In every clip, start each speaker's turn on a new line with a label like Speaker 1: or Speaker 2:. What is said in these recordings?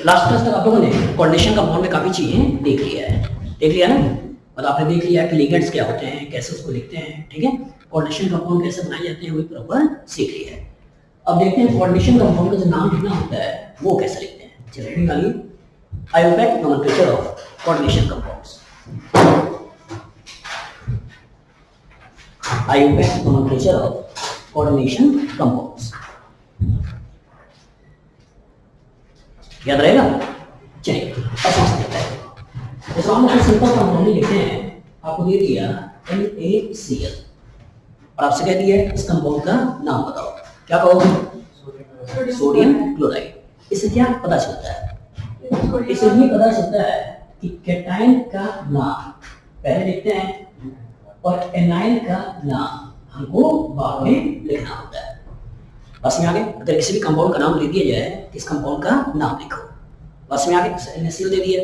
Speaker 1: Last class तक आप लोगों ने कोऑर्डिनेशन कंपाउंड में काफी चीजें देख लिया ना, मतलब आपने देख लिया कि लिगेंड्स क्या होते हैं, कैसे उसको लिखते हैं, ठीक है। कोऑर्डिनेशन कंपाउंड कैसे बनाए जाते हैं वो प्रॉपर सीख लिया है। अब देखते हैं कोऑर्डिनेशन कंपाउंड का जो नाम लिखना होता है वो कैसे लिखते हैं। चलिए हेडिंग डालिए, IUPAC nomenclature of coordination compounds. IUPAC nomenclature of coordination compounds, याद रहेगा। चलिए अब समझते हैं। जैसे हम लोग सिंपल कंपाउंड लिखते हैं, आपको दे दिया NaCl और आपसे कह दिया इस कंपाउंड का नाम बताओ, क्या कहोगे? Sodium chloride. इससे क्या पता चलता है? इससे ये पता चलता है कि कैटायन का नाम पहले लिखते हैं और एनाइन का नाम हमको बाद में लिखना होता है। बस में आगे अगर किसी भी कंपाउंड का नाम दे दिया जाए, इस कंपाउंड का नाम लिखो। बस में आगे NaCl दे दिया,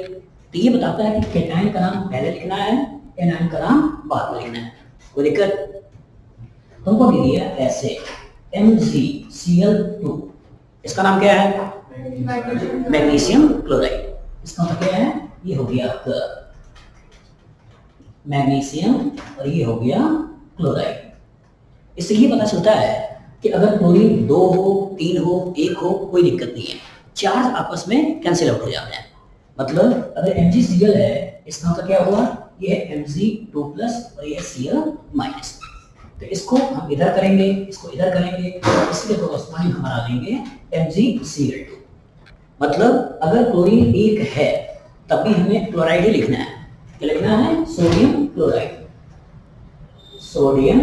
Speaker 1: तो ये बताता है कि कैटायन का नाम पहले लिखना है, एनाइन का नाम बाद में लिखना है। कोई दिक्कत? तुमको दे दिया ऐसे MgCl2, इसका नाम क्या है? Magnesium chloride. इसका मतलब क्या है? ये हो गया आपका मैग्नीशियम और ये हो गया क्लोराइड। इससे ये पता चलता है कि अगर क्लोरीन 2 हो, 3 हो, 1 हो, कोई दिक्कत नहीं है, चार्ज आपस में कैंसिल आउट हो जाते हैं। मतलब अगर MgCl है, इसका मतलब क्या हुआ? ये है Mg2+ और ये है Cl-। तो इसको हम इधर करेंगे, इसको इधर करेंगे, इसके कोरस्पॉन्डिंग हमारा लेंगे MgCl2। मतलब अगर क्लोरीन 1 है तब भी हमें क्लोराइड ही लिखना है। क्या लिखना है? Sodium chloride. Sodium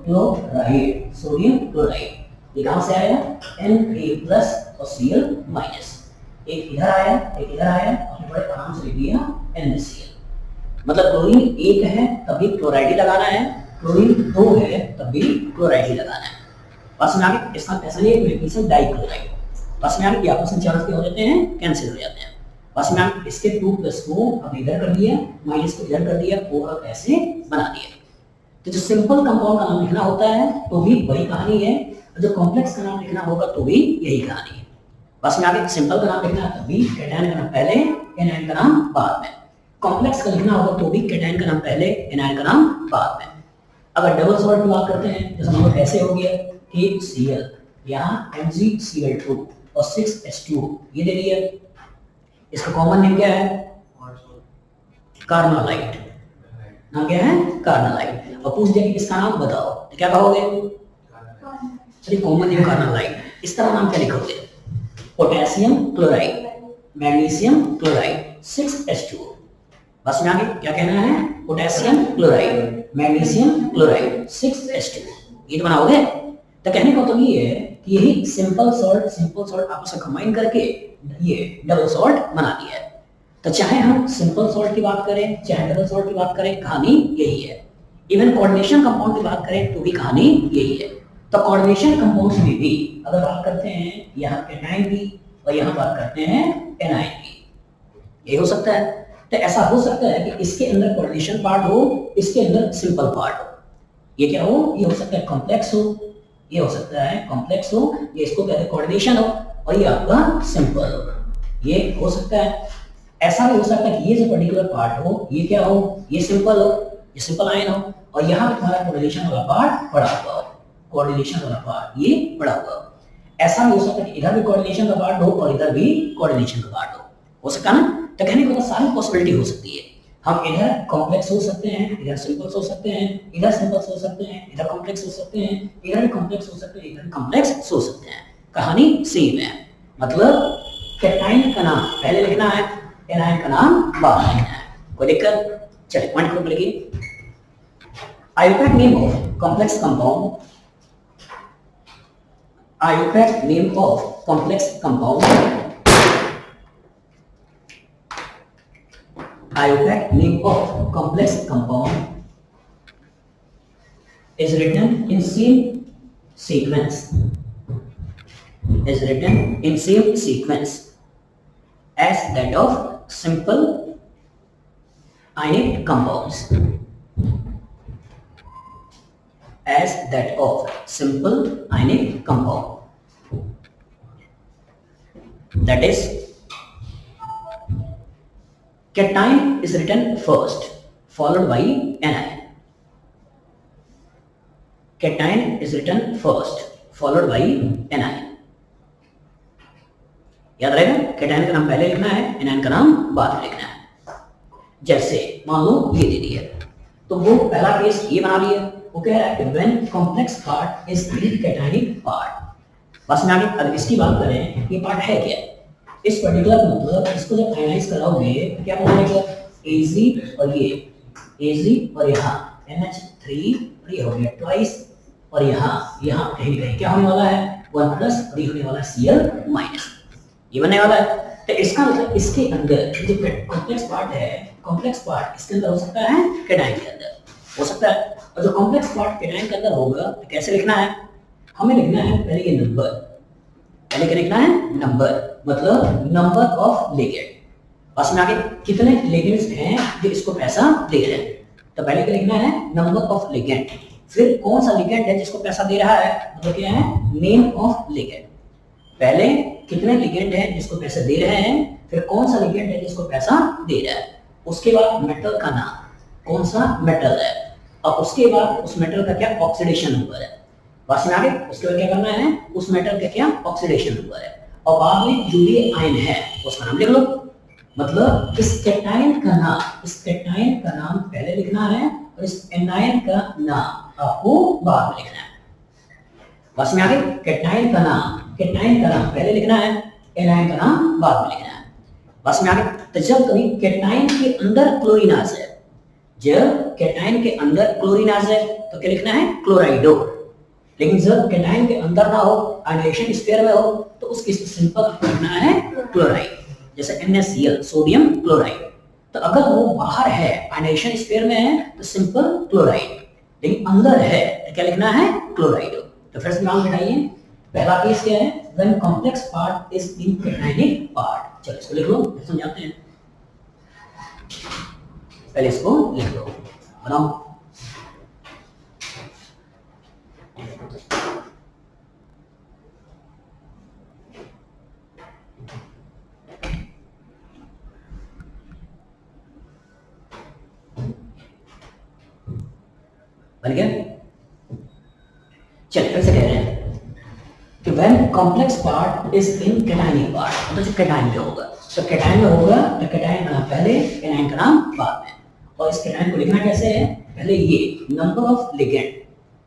Speaker 1: chloride, sodium chloride. ये कहां से आया? Na+ और Cl-। एक इधर आया, एक इधर आया, और बड़े आराम से लिख दिया NaCl। मतलब क्लोरीन 1 है तभी क्लोराइड ही लगाना है, क्लोरीन 2 है तभी क्लोराइड ही लगाना है। बस में आगे इसका ऐसा नहीं है मैग्नीशियम डाइक्लोराइड। बस में आगे आपस में चार्ज क्या हो जाते हैं? कैंसिल हो जाते हैं। बस में आगे इसके 2+ को अब इधर कर दिया, माइनस को इधर कर दिया, और ऐसे बना दिया। तो जो सिंपल कंपाउंड का नाम लिखना होता है तो भी वही कहानी है, और जो कॉम्प्लेक्स का नाम लिखना होगा तो भी यही कहानी है। बस में आगे सिंपल का नाम लिखना है तभी कैटायन का नाम पहले, एनायन का नाम बाद में। कॉम्प्लेक्स का लिखना होगा तो भी कैटायन का नाम पहले, एनायन का नाम बाद में। अगर डबल सॉल्ट की बात करते हैं, जैसे मान लो ऐसे हो गया KCl, यहाँ MgCl2 और 6H2 ये दे दिया, इसका कॉमन नेम क्या है? कार्नालाइट। नाम क्या है? कार्नालाइट। और पूछ दिया कि इसका नाम बताओ, तो क्या कहोगे? चलिए कॉमन नेम कार्नालाइट, इसका नाम क्या लिखोगे? Potassium chloride, magnesium chloride, 6H2। बस में आगे क्या कहना है? Potassium chloride, magnesium chloride, 6H2, ये तो बनाओगे। तो कहने का मतलब ये है कि यही सिंपल सॉल्ट आपस में कंबाइन करके ये डबल सॉल्ट बना दिया है। तो चाहे हम सिंपल सॉल्ट की बात करें, चाहे डबल सॉल्ट की बात करें, कहानी यही है। इवन कोऑर्डिनेशन कंपाउंड की बात करें तो भी कहानी यही है। तो कोऑर्डिनेशन कंपाउंड्स में भी अगर बात करते हैं यहाँ कैटायन की और यहाँ बात करते हैं एनायन की, ये हो सकता है। तो ऐसा हो सकता है कि इसके अंदर कोऑर्डिनेशन पार्ट हो, इसके अंदर सिंपल पार्ट हो। ये क्या हो? ये हो सकता है कॉम्प्लेक्स हो, ये हो सकता है कॉम्प्लेक्स हो, ये इसको कहते हैं कोऑर्डिनेशन हो, और ये आपका सिंपल हो, ये हो सकता है। ऐसा भी हो सकता है कि ये जो पर्टिकुलर पार्ट हो, ये क्या हो? ये सिंपल हो, ये सिंपल आयन हो, और यहाँ पे हमारा कोऑर्डिनेशन वाला पार्ट पड़ा हुआ हो, कोऑर्डिनेशन वाला पार्ट ये पड़ा हुआ हो। ऐसा भी हो सकता है कि इधर भी कोऑर्डिनेशन का पार्ट हो और इधर भी कोऑर्डिनेशन का पार्ट हो सकता है ना। तो कहने का मतलब सारी पॉसिबिलिटी हो सकती है। हम इधर कॉम्प्लेक्स हो सकते हैं, इधर सिंपल्स हो सकते हैं, इधर सिंपल्स हो सकते हैं, इधर कॉम्प्लेक्स हो सकते हैं, इधर भी कॉम्प्लेक्स हो सकते हैं, इधर भी कॉम्प्लेक्स हो सकते हैं। कहानी सेम है। मतलब कैटायन का नाम पहले लिखना है, एनायन का नाम बाद में लिखना है। कोई दिक्कत? चलिए पॉइंट को लिखिए। IUPAC name of complex compound, IUPAC name of complex compound, IUPAC name of complex compound is written in same sequence, is written in same sequence as that of simple ionic compounds, as that of simple ionic compound, that is Cation is written first, followed by anion. Cation is written first, followed by anion. याद रहेगा, cation का नाम पहले लिखना है, anion का नाम बाद में लिखना है। जैसे मान लो ये दे दिया, तो वो पहला केस ये बना लिया, वो कह रहा है कि when complex part is in cationic part. बस में आगे अगर इसकी बात करें, ये पार्ट है क्या, इस पर्टिकुलर मतलब इसको जब आयनाइज कराओगे तो क्या बनेगा, Ag और ये Ag और यहाँ NH3 और ये हो गया ट्वाइस, और यहाँ कहीं क्या होने वाला है 1 प्लस, और ये होने वाला है Cl माइनस, ये बनने वाला है। तो इसका मतलब इसके अंदर जो कॉम्प्लेक्स पार्ट है, कॉम्प्लेक्स पार्ट इसके अंदर हो सकता है, कैटायन के अंदर हो सकता है। और जो कॉम्प्लेक्स पार्ट कैटायन के अंदर होगा तो कैसे लिखना है, हमें लिखना है पहले ये नंबर, पहले क्या लिखना है नंबर, मतलब नंबर ऑफ लिगेंड। बस में आगे कितने लिगेंड्स हैं जो इसको पैसा दे रहे हैं, तो पहले क्या लिखना है नंबर ऑफ लिगेंड, फिर कौन सा लिगेंड है जिसको पैसा दे रहा है, मतलब क्या है नेम ऑफ लिगेंड। पहले कितने लिगेंड हैं जिसको पैसा दे रहे हैं, फिर कौन सा लिगेंड है जिसको पैसा दे रहा है, उसके बाद मेटल का नाम, कौन सा मेटल है, और उसके बाद उस मेटल का क्या ऑक्सीडेशन नंबर है। बस में आगे उसके बाद क्या करना है, उस मेटल का क्या ऑक्सीडेशन नंबर है, और बाद में जो भी आयन है उसका नाम लिख लो। मतलब इस कैटायन का नाम, इस कैटायन का नाम पहले लिखना है और इस एनायन का नाम आपको बाद में लिखना है। बस में आगे कैटायन का नाम पहले लिखना है, एनायन का नाम बाद में लिखना है। बस में आगे तो जब कभी कैटायन के अंदर क्लोरीनाज है, जब कैटायन के अंदर क्लोरीनाज है तो क्या लिखना है क्लोराइडो, लेकिन जब कैटायन के अंदर ना हो, आयनाइजेशन स्फीयर में हो, तो उसकी सिंपल लिखना है क्लोराइड, जैसे NaCl सोडियम क्लोराइड। तो अगर वो बाहर है, आयनाइजेशन स्फीयर में है तो सिंपल क्लोराइड, लेकिन अंदर है तो क्या लिखना है क्लोराइडो। तो फिर से नाम बताइए, पहला केस क्या है, when complex part is in cationic part. चलो इसको लिख लो, समझाते हैं, पहले इसको लिख लो, बनाओ। बन गया। चलिए फिर से कह रहे हैं कि when complex part is in cationic part, मतलब जो कैटायन में होगा, तो कैटायन में होगा तो कैटायन का नाम पहले, एनायन का नाम बाद में। और इस कैटायन को लिखना कैसे है, पहले ये नंबर ऑफ लिगेंड,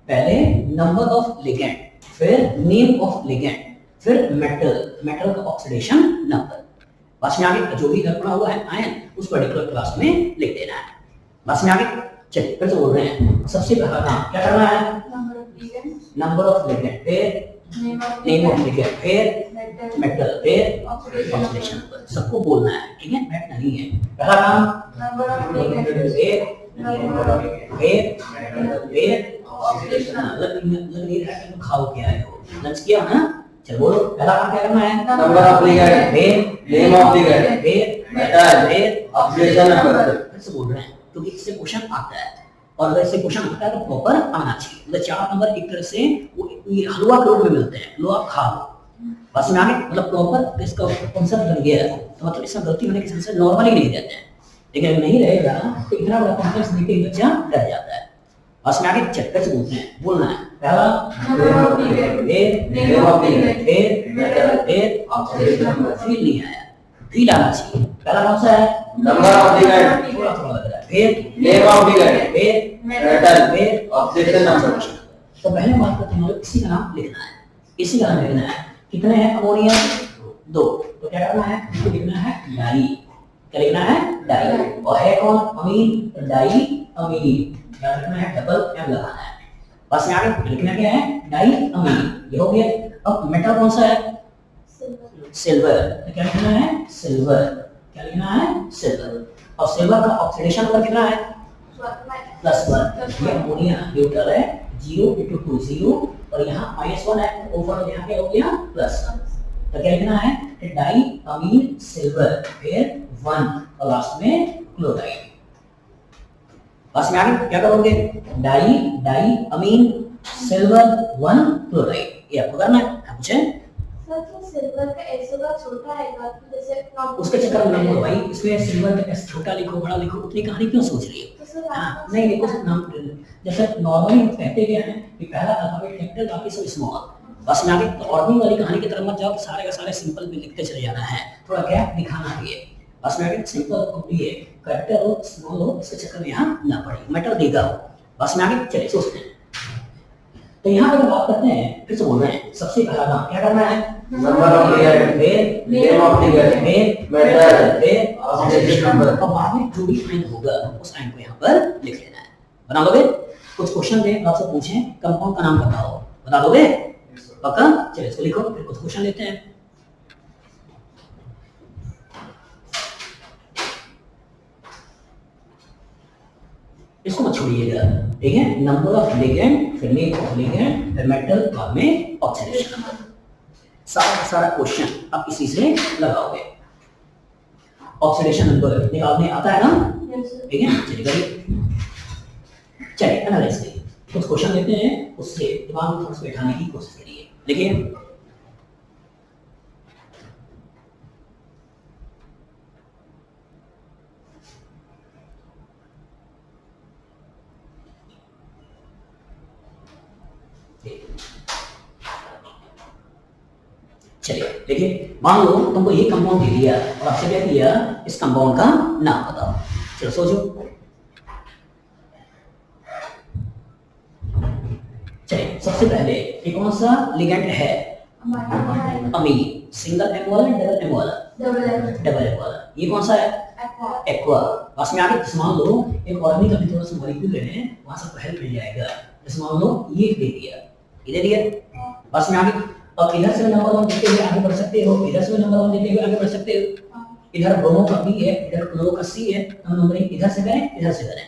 Speaker 1: पहले नंबर ऑफ लिगेंड, फिर नेम ऑफ लिगेंड, फिर मेटल का ऑक्सीडेशन नंबर। बस में आगे जो भी इधर पड़ा हुआ है आयन, उस पर्टिकुलर क्लास में लिख देना है। बस में आगे चलिए फिर से बोल रहे हैं, सबसे पहला काम क्या करना है, नंबर ऑफ लिगेंड, फिर नेम ऑफ लिगेंड, फिर मेटल, फिर ऑक्सीडेशन नंबर, सबको बोलना है, ठीक है, बैठ नहीं है। पहला काम नंबर ऑफ लिगेंड, फिर ऑक्सीडेशन नंबर। लग नहीं रहा कि खाओ क्या है, लंच किया ना, चलो बोलो पहला काम क्या करना है,
Speaker 2: नंबर ऑफ लिगेंड,
Speaker 1: फिर
Speaker 2: नेम ऑफ लिगेंड,
Speaker 1: फिर
Speaker 2: मेटल,
Speaker 1: फिर
Speaker 2: ऑक्सीडेशन नंबर।
Speaker 1: फिर से बोल रहे हैं क्योंकि इससे क्वेश्चन आता है, और अगर इससे क्वेश्चन आता है तो प्रॉपर आना चाहिए। मतलब 4 नंबर एक तरह से वो हलवा के रूप में मिलते हैं, लो आप खा लो, बस में आगे मतलब प्रॉपर इसका कॉन्सेप्ट बन गया है, तो मतलब इसमें गलती होने के चांसेस नॉर्मली नहीं रहते हैं, लेकिन अगर नहीं रहेगा तो इतना बड़ा कॉम्प्लेक्स देख के बच्चा डर जाता है। बस में आगे चक्कर से बोलते हैं, बोलना है पहला
Speaker 2: number of ligand, name of ligand,
Speaker 1: फिर ऑक्सीडेशन नंबर, फील नहीं आया, फील आना चाहिए। पहला कौन सा है,
Speaker 2: नंबर ऑफ लिगेंड,
Speaker 1: थोड़ा थोड़ा लग रहा है, फिर
Speaker 2: नेम ऑफ लिगेंड,
Speaker 1: फिर
Speaker 2: मेटल,
Speaker 1: फिर
Speaker 2: ऑक्सीडेशन नंबर।
Speaker 1: तो पहले बात करते हैं, इसी का नाम लिखना है, इसी का नाम लिखना है। कितने हैं अमोनिया, 2, तो क्या करना है, इसको लिखना है डाई, क्या लिखना है डाई, और है कौन अमीन, डाई अमीन, क्या रखना है डबल एम लगाना है। बस में आगे लिखना क्या है डाई अमीन, ये हो गया। अब मेटल कौन सा है, सिल्वर, तो क्या लिखना है सिल्वर, क्या लिखना है सिल्वर, और सिल्वर का ऑक्सीडेशन नंबर कितना है +1। ये अमोनिया न्यूट्रल है, 0 × 2 0, और यहाँ -1 है, ऊपर यहाँ क्या हो गया +1, तो क्या लिखना है डाई अमीन सिल्वर, फिर 1, और लास्ट में क्लोराइड। बस में आगे क्या करोगे, डाई अमीन सिल्वर 1 क्लोराइड, ये आपको करना है। पूछे
Speaker 3: सर तो सिल्वर का एस होगा छोटा है का जैसे
Speaker 1: उसके चक्कर में नाम भाई, इसमें सिल्वर का एस छोटा लिखो बड़ा लिखो, उतनी कहानी क्यों सोच रही है?
Speaker 3: तो सर
Speaker 1: हाँ, नहीं देखो नाम जैसे नॉर्मली हम कहते क्या है कि पहला अल्फाबेट कैपिटल बाकी सब स्मॉल, बस में आगे ऑर्डरिंग वाली कहानी की तरफ मत जाओ, सारे का सारे सिंपल में लिखते चले जाना है, थोड़ा गैप दिखाना भी है, बस में आगे सिंपल भी है, कैपिटल हो स्मॉल हो इसके चक्कर में यहाँ ना पड़े, मैटर देगा हो, बस में आगे चले सोचते हैं। तो यहाँ पर बात करते हैं, फिर से बोल रहे हैं, सबसे पहला काम क्या करना है?
Speaker 2: नंबर ऑफ द गेट,
Speaker 1: फिर
Speaker 2: नेम ऑफ द गेट,
Speaker 1: फिर
Speaker 2: मेथड,
Speaker 1: फिर
Speaker 2: ऑब्जेक्टिव नंबर।
Speaker 1: और बाद में जो भी आइन होगा उस आइन को यहाँ पर लिख लेना है। बना लोगे? कुछ क्वेश्चन दें आपसे पूछें कंपाउंड का नाम बताओ, बता दोगे? पक्का? चलिए इसको लिखो, फिर कुछ क्वेश्चन लेते हैं। इसको मत छोड़िएगा, ठीक है? नंबर ऑफ लिगेंड, फिर नेम ऑफ लिगेंड, फिर मेटल, बाद में ऑक्सीडेशन नंबर। सारा का सारा क्वेश्चन आप इसी से लगाओगे। ऑक्सीडेशन नंबर निकालने आता है ना? ठीक है, चलिए करिए। चलिए एनालाइज करिए, कुछ क्वेश्चन लेते हैं, उससे दिमाग में थोड़ा सा बैठाने की कोशिश करिए। देखिए चलिए देखिए, मान लो तुमको ये कंपाउंड दे दिया और आपसे क्या दिया, इस कंपाउंड का नाम बताओ। चलो सोचो। चलिए सबसे पहले ये कौन सा लिगेंड है? अमीन। सिंगल एम वाला, डबल एम वाला? डबल एम वाला। ये कौन सा है? एक्वा। बस में आगे मान लो एक ऑर्गेनिक का थोड़ा सा मॉलिक्यूल है, वहां से हेल्प मिल जाएगा। जैसे मान लो ये दे दिया, ये दे दिया, बस में आगे अब इधर से नंबर 1 देते हुए आगे बढ़ सकते हो, इधर से नंबर 1 देते हुए आगे बढ़ सकते हो। इधर ब्रोमो का बी है, इधर क्लोरो का सी है, हम नंबरिंग इधर से करें, इधर से करें।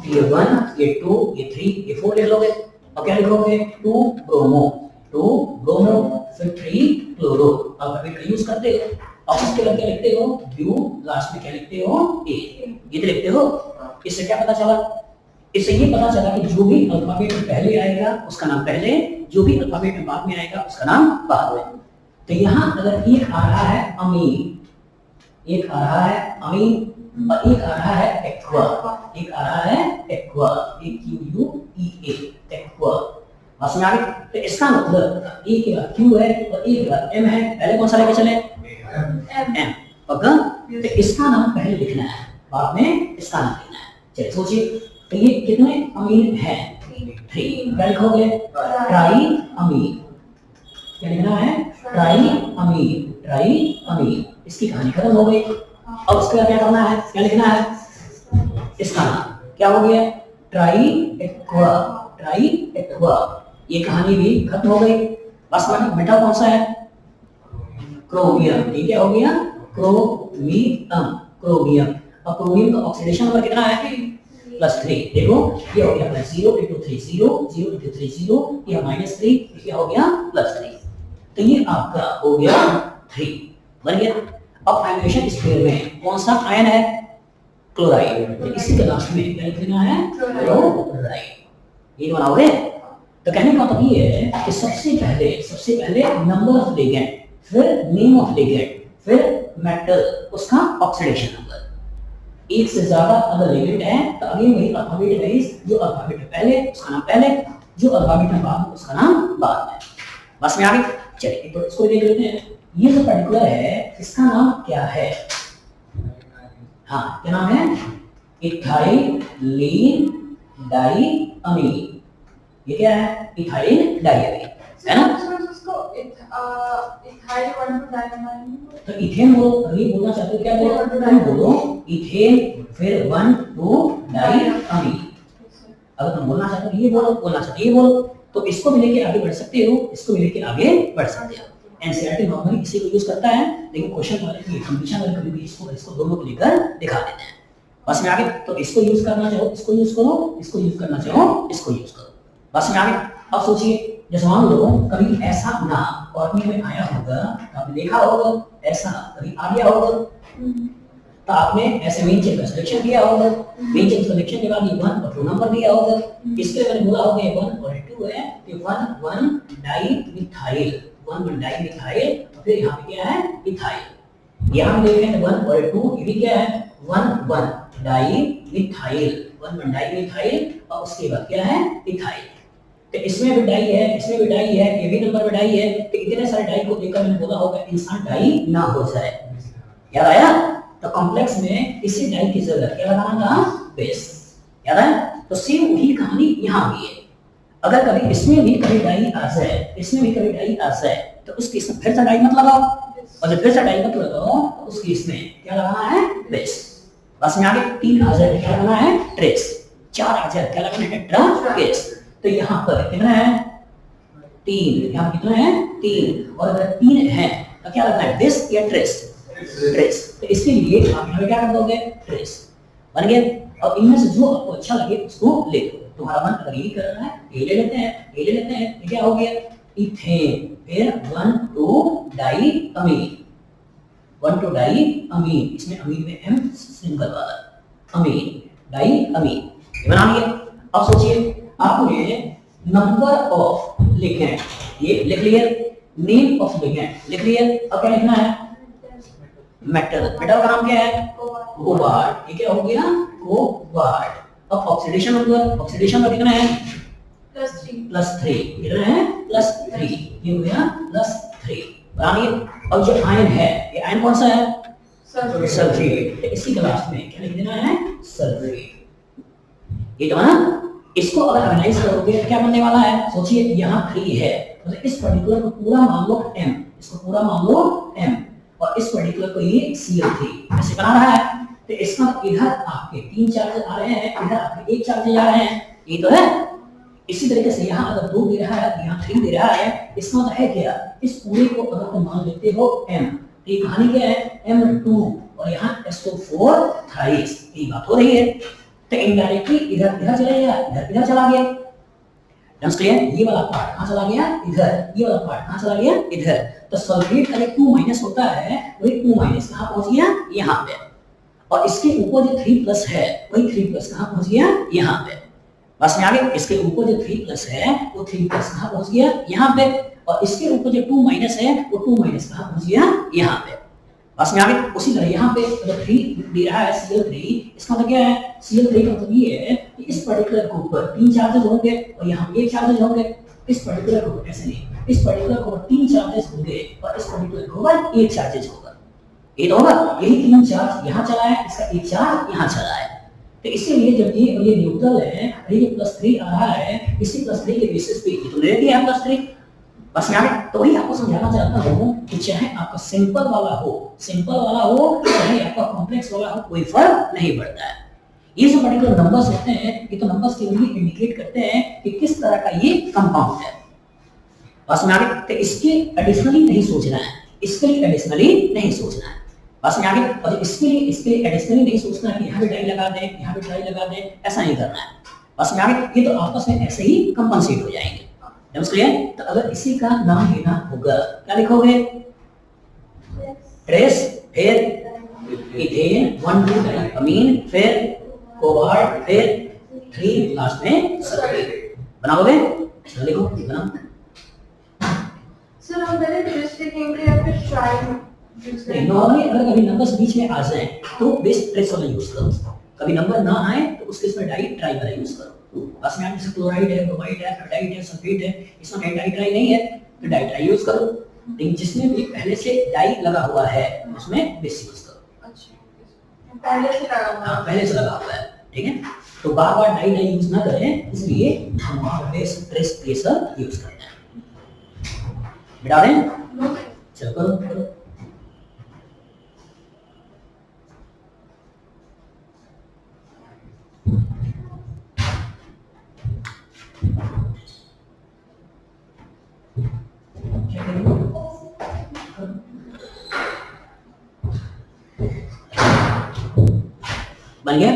Speaker 1: ये 1, ये 2, ये 3, ये 4 लिख लोगे। अब क्या लिखोगे? 2 ब्रोमो, 2 ब्रोमो, फिर 3 क्लोरो। अल्फाबेट का यूज करते हो। अब इसके बाद क्या लिखते हो? ब्यू, लास्ट में क्या लिखते हो? ए। ये तो लिखते हो। इससे क्या पता चला? इससे ये पता चला कि जो भी अल्फाबेट पहले आएगा उसका नाम पहले, जो भी अल्फाबेट बाद में आएगा उसका नाम बाद में। तो यहाँ अगर एक आ रहा है अमीन, एक आ रहा है अमीन और एक आ रहा है एक्वा, एक आ रहा है एक्वा, AQUEA, एक्वा। बस में आगे तो इसका मतलब ए के बाद क्यू है और ए के बाद एम है, पहले कौन सा लेके चले? एम। पक्का? तो इसका नाम पहले लिखना है, बाद में इसका नाम लिखना है। चलिए सोचिए, तो ये कितने अमीन हैं? 3। क्या लिखोगे? ट्राई अमीन। क्या लिखना है? ट्राई अमीन, ट्राई अमीन। इसकी कहानी खत्म हो गई। अब उसके बाद क्या करना है? क्या लिखना है? इसका नाम क्या हो गया? Try aqua, try aqua. ये कहानी भी खत्म हो गई। बस मेटल कौन सा है? क्रोमियम। ठीक है, हो गया क्रोमियम, क्रोमियम। अब क्रोमियम का ऑक्सीडेशन नंबर कितना है? +3। देखो ये हो गया +0 × 3 0, 0 × 3 0, ये -3, ये हो गया +3। तो ये आपका हो गया 3 बन गया। अब आयनाइजेशन स्क्वायर में कौन सा आयन है? क्लोराइड। तो इसी के लास्ट में क्या लिखना है? क्लोराइड। ये बनाओगे। तो कहने का मतलब ये है कि सबसे पहले नंबर ऑफ लिगेंड, फिर नेम ऑफ लिगेंड, फिर मेटल, उसका ऑक्सीडेशन नंबर। एक से ज्यादा अगर लिगेंड है तो अगेन वही अल्फाबेट वाइज, जो अल्फाबेट पहले उसका नाम पहले, जो अल्फाबेट बाद उसका नाम बाद में। बस में आगे चलिए तो इसको देख लेते हैं। ये जो पर्टिकुलर है इसका नाम क्या है? हाँ, क्या नाम है? इथाइलिन डाइअमीन। ये क्या है? इथाइलिन डाइअमीन, है ना? तो इथेन बोलो, अभी बोलना चाहते हो क्या बोलो? बोलो इथेन, फिर 1 2 डाइअमीन। अगर तुम बोलना चाहते हो ये बोलो, बोलना चाहते हो ये बोलो, तो इसको भी लेके आगे बढ़ सकते हो, इसको भी लेके आगे बढ़ सकते हो। एनसीईआरटी नॉर्मली इसी को यूज करता है, लेकिन क्वेश्चन वाले की कंडीशन वाले कभी भी इसको दोनों को लेकर दिखा देते हैं। बस में आगे तो इसको यूज करना चाहो इसको यूज करो, इसको यूज करना चाहो इसको यूज करो। बस में आगे अब सोचिए, जैसे मान लो कभी ऐसा नाम कॉर्नी में आया होगा, आपने देखा होगा, ऐसा कभी आ गया होगा, तो आपने ऐसे मेन चेन का सिलेक्शन किया होगा। मेन चेन सिलेक्शन के बाद ये 1 और 2 नंबर दिया होगा। इसके लिए मैंने बोला होगा ये 1 और 2 है, ये 1 1 डाइमिथाइल, 1 डाई मिथाइल, और फिर यहाँ पे क्या है इथाइल। यहाँ पे देखें 1 और 2, ये भी क्या है 1 डाई मिथाइल, 1 डाई मिथाइल, और उसके बाद क्या है इथाइल। तो इसमें भी डाई है, इसमें भी डाई है, ये भी नंबर में डाई है। तो इतने सारे डाई को देखकर मैंने बोला होगा इंसान डाई ना हो जाए। याद आया? तो कॉम्प्लेक्स में इसी डाई की जगह क्या लगाना था बेस। याद है? तो सेम वही कहानी यहाँ भी है। अगर कभी इसमें भी कभी डाई आ जाए, इसमें भी कभी डाई आ जाए, तो उस केस में फिर से डाई मत लगाओ, और जब फिर से डाई मत लगाओ तो उस केस में क्या लगाना है बेस। बस में आगे 3 आ जाए क्या लगाना है ट्रेस, 4 आ जाए क्या लगाना है ट्रेस। तो यहाँ पर कितना है 3, यहाँ कितना है 3, और अगर 3 है तो क्या लगना है बेस या ट्रेस, ट्रेस। तो इसके लिए आप यहाँ पे क्या कर दोगे ट्रेस, बन गया। अब इनमें से जो आपको अच्छा लगे उसको ले लो। तुम्हारा मन अगर ये कर रहा है ये ले लेते हैं, ये ले लेते हैं, ये क्या हो गया इथेन, फिर 1,2 डाई अमीन, 1,2 डाई अमीन, इसमें अमीन में एम सिंगल वाला अमीन, डाई अमीन, ये बना लिया। अब सोचिए आपने नंबर ऑफ लिखे, ये लिख लिया, नेम ऑफ लिगेंड लिख लिया। अब क्या लिखना है मेटल, मेटल का नाम क्या है कोबाल्ट, ये क्या हो गया कोबाल्ट। अब ऑक्सीडेशन नंबर, ऑक्सीडेशन का कितना है +3, कितना है +3, ये हो गया +3 बनाइए। अब जो आयन है ये आयन कौन सा है सल्फेट, तो इसी क्लास में क्या लिख देना है सल्फेट, ये तो ना। इसको अगर एनालाइज करोगे तो क्या बनने वाला है सोचिए, यहाँ 3 है तो इस पर्टिकुलर को पूरा मान लो m, इसको पूरा मान लो m, और इस पर्टिकुलर को ये Cl3 ऐसे बना रहा है। तो इसका इधर आपके 3 चार्जेस आ रहे हैं, इधर आपके 1 चार्जेस आ रहे हैं, ये तो है। इसी तरीके से यहाँ अगर 2 दे रहा है, यहाँ 3 दे रहा है, इसका मतलब है क्या, इस पूरे को अगर तुम मान लेते हो m, तो ये कहानी क्या है m2, और यहाँ SO4 थ्राइस, ये बात हो रही है। तो इनडायरेक्टली इधर इधर चला गया, इधर इधर चला गया, डम्स क्लियर। ये वाला पार्ट कहाँ चला गया इधर, ये वाला पार्ट कहाँ चला गया इधर। तो सल्फेट का 2- होता है, वही 2- कहाँ पहुंच गया यहाँ पे, और इसके ऊपर जो 3+ है वही 3+ कहाँ पहुंच गया यहाँ पे। बस में आगे इसके ऊपर जो 3+ है वो 3+ कहाँ पहुंच गया यहाँ पे, और इसके ऊपर जो 2- है वो 2- कहाँ पहुंच गया यहाँ पे। बस में आगे उसी तरह यहाँ पे अगर 3 दे रहा है Cl3, इसका मतलब क्या है Cl3 का मतलब ये है कि इस पर्टिकुलर के ऊपर 3 चार्जेस होंगे और यहाँ 1 चार्जेस होंगे। इस पर्टिकुलर के ऊपर ऐसे नहीं, इस पर्टिकुलर के ऊपर 3 चार्जेस होंगे और इस पर्टिकुलर के ऊपर 1 चार्जेस होगा, ये तो होगा। यही 3 चार्ज यहाँ चला है, इसका 1 चार्ज यहाँ चला है। तो इसीलिए जब ये न्यूट्रल है, ये +3 आ रहा है, इसी +3 के बेसिस पे ये तो ले दिया +3। बस यहाँ तो वही आपको समझाना चाहता हूँ कि चाहे आपका सिंपल वाला हो चाहे आपका कॉम्प्लेक्स वाला हो, कोई फर्क नहीं पड़ता है। ये जो पर्टिकुलर नंबर्स होते हैं ये तो नंबर्स के लिए इंडिकेट करते हैं कि किस तरह का ये कंपाउंड है। बस में आगे तो इसके एडिशनली नहीं सोचना है, इसके लिए एडिशनली नहीं सोचना है। बस में आगे और इसके लिए एडिशनली नहीं सोचना है कि यहाँ पे डाई लगा दे, यहाँ पे डाई लगा दे, ऐसा नहीं करना है। बस में आगे ये तो आपस में ऐसे ही कंपनसेट हो जाएंगे। क्लियर? तो अगर इसी का नाम लेना होगा क्या लिखोगे ट्रेस, फिर इथेन, 1,2 डाई अमीन, फिर कोबाल्ट, फिर 3 लास्ट में सल्फेट बनाओगे। चलो लिखो बनाओ।
Speaker 3: सर हम पहले ट्रेस लिखेंगे या फिर ट्राई?
Speaker 1: नॉर्मली अगर कभी नंबर्स बीच में आ जाए तो बेस ट्रेस वाला यूज करो, कभी नंबर ना आए तो उसके इसमें डाई ट्राई वाला यूज करो। बस में जैसे क्लोराइड है, ब्रोमाइड है, फ्लोराइड है, सल्फेट है, इसमें कहीं डाई ट्राई नहीं है तो डाई ट्राई यूज करो। लेकिन जिसमें भी पहले से डाई लगा हुआ है उसमें बेस यूज करो।
Speaker 3: अच्छा पहले से लगा हुआ है,
Speaker 1: हाँ पहले से लगा हुआ है, ठीक है। तो बार बार डाई यूज ना करें, इसलिए हम बेस ट्रेस प्रेशर यूज करते हैं। बिठा दें, चलो करो। बन गया।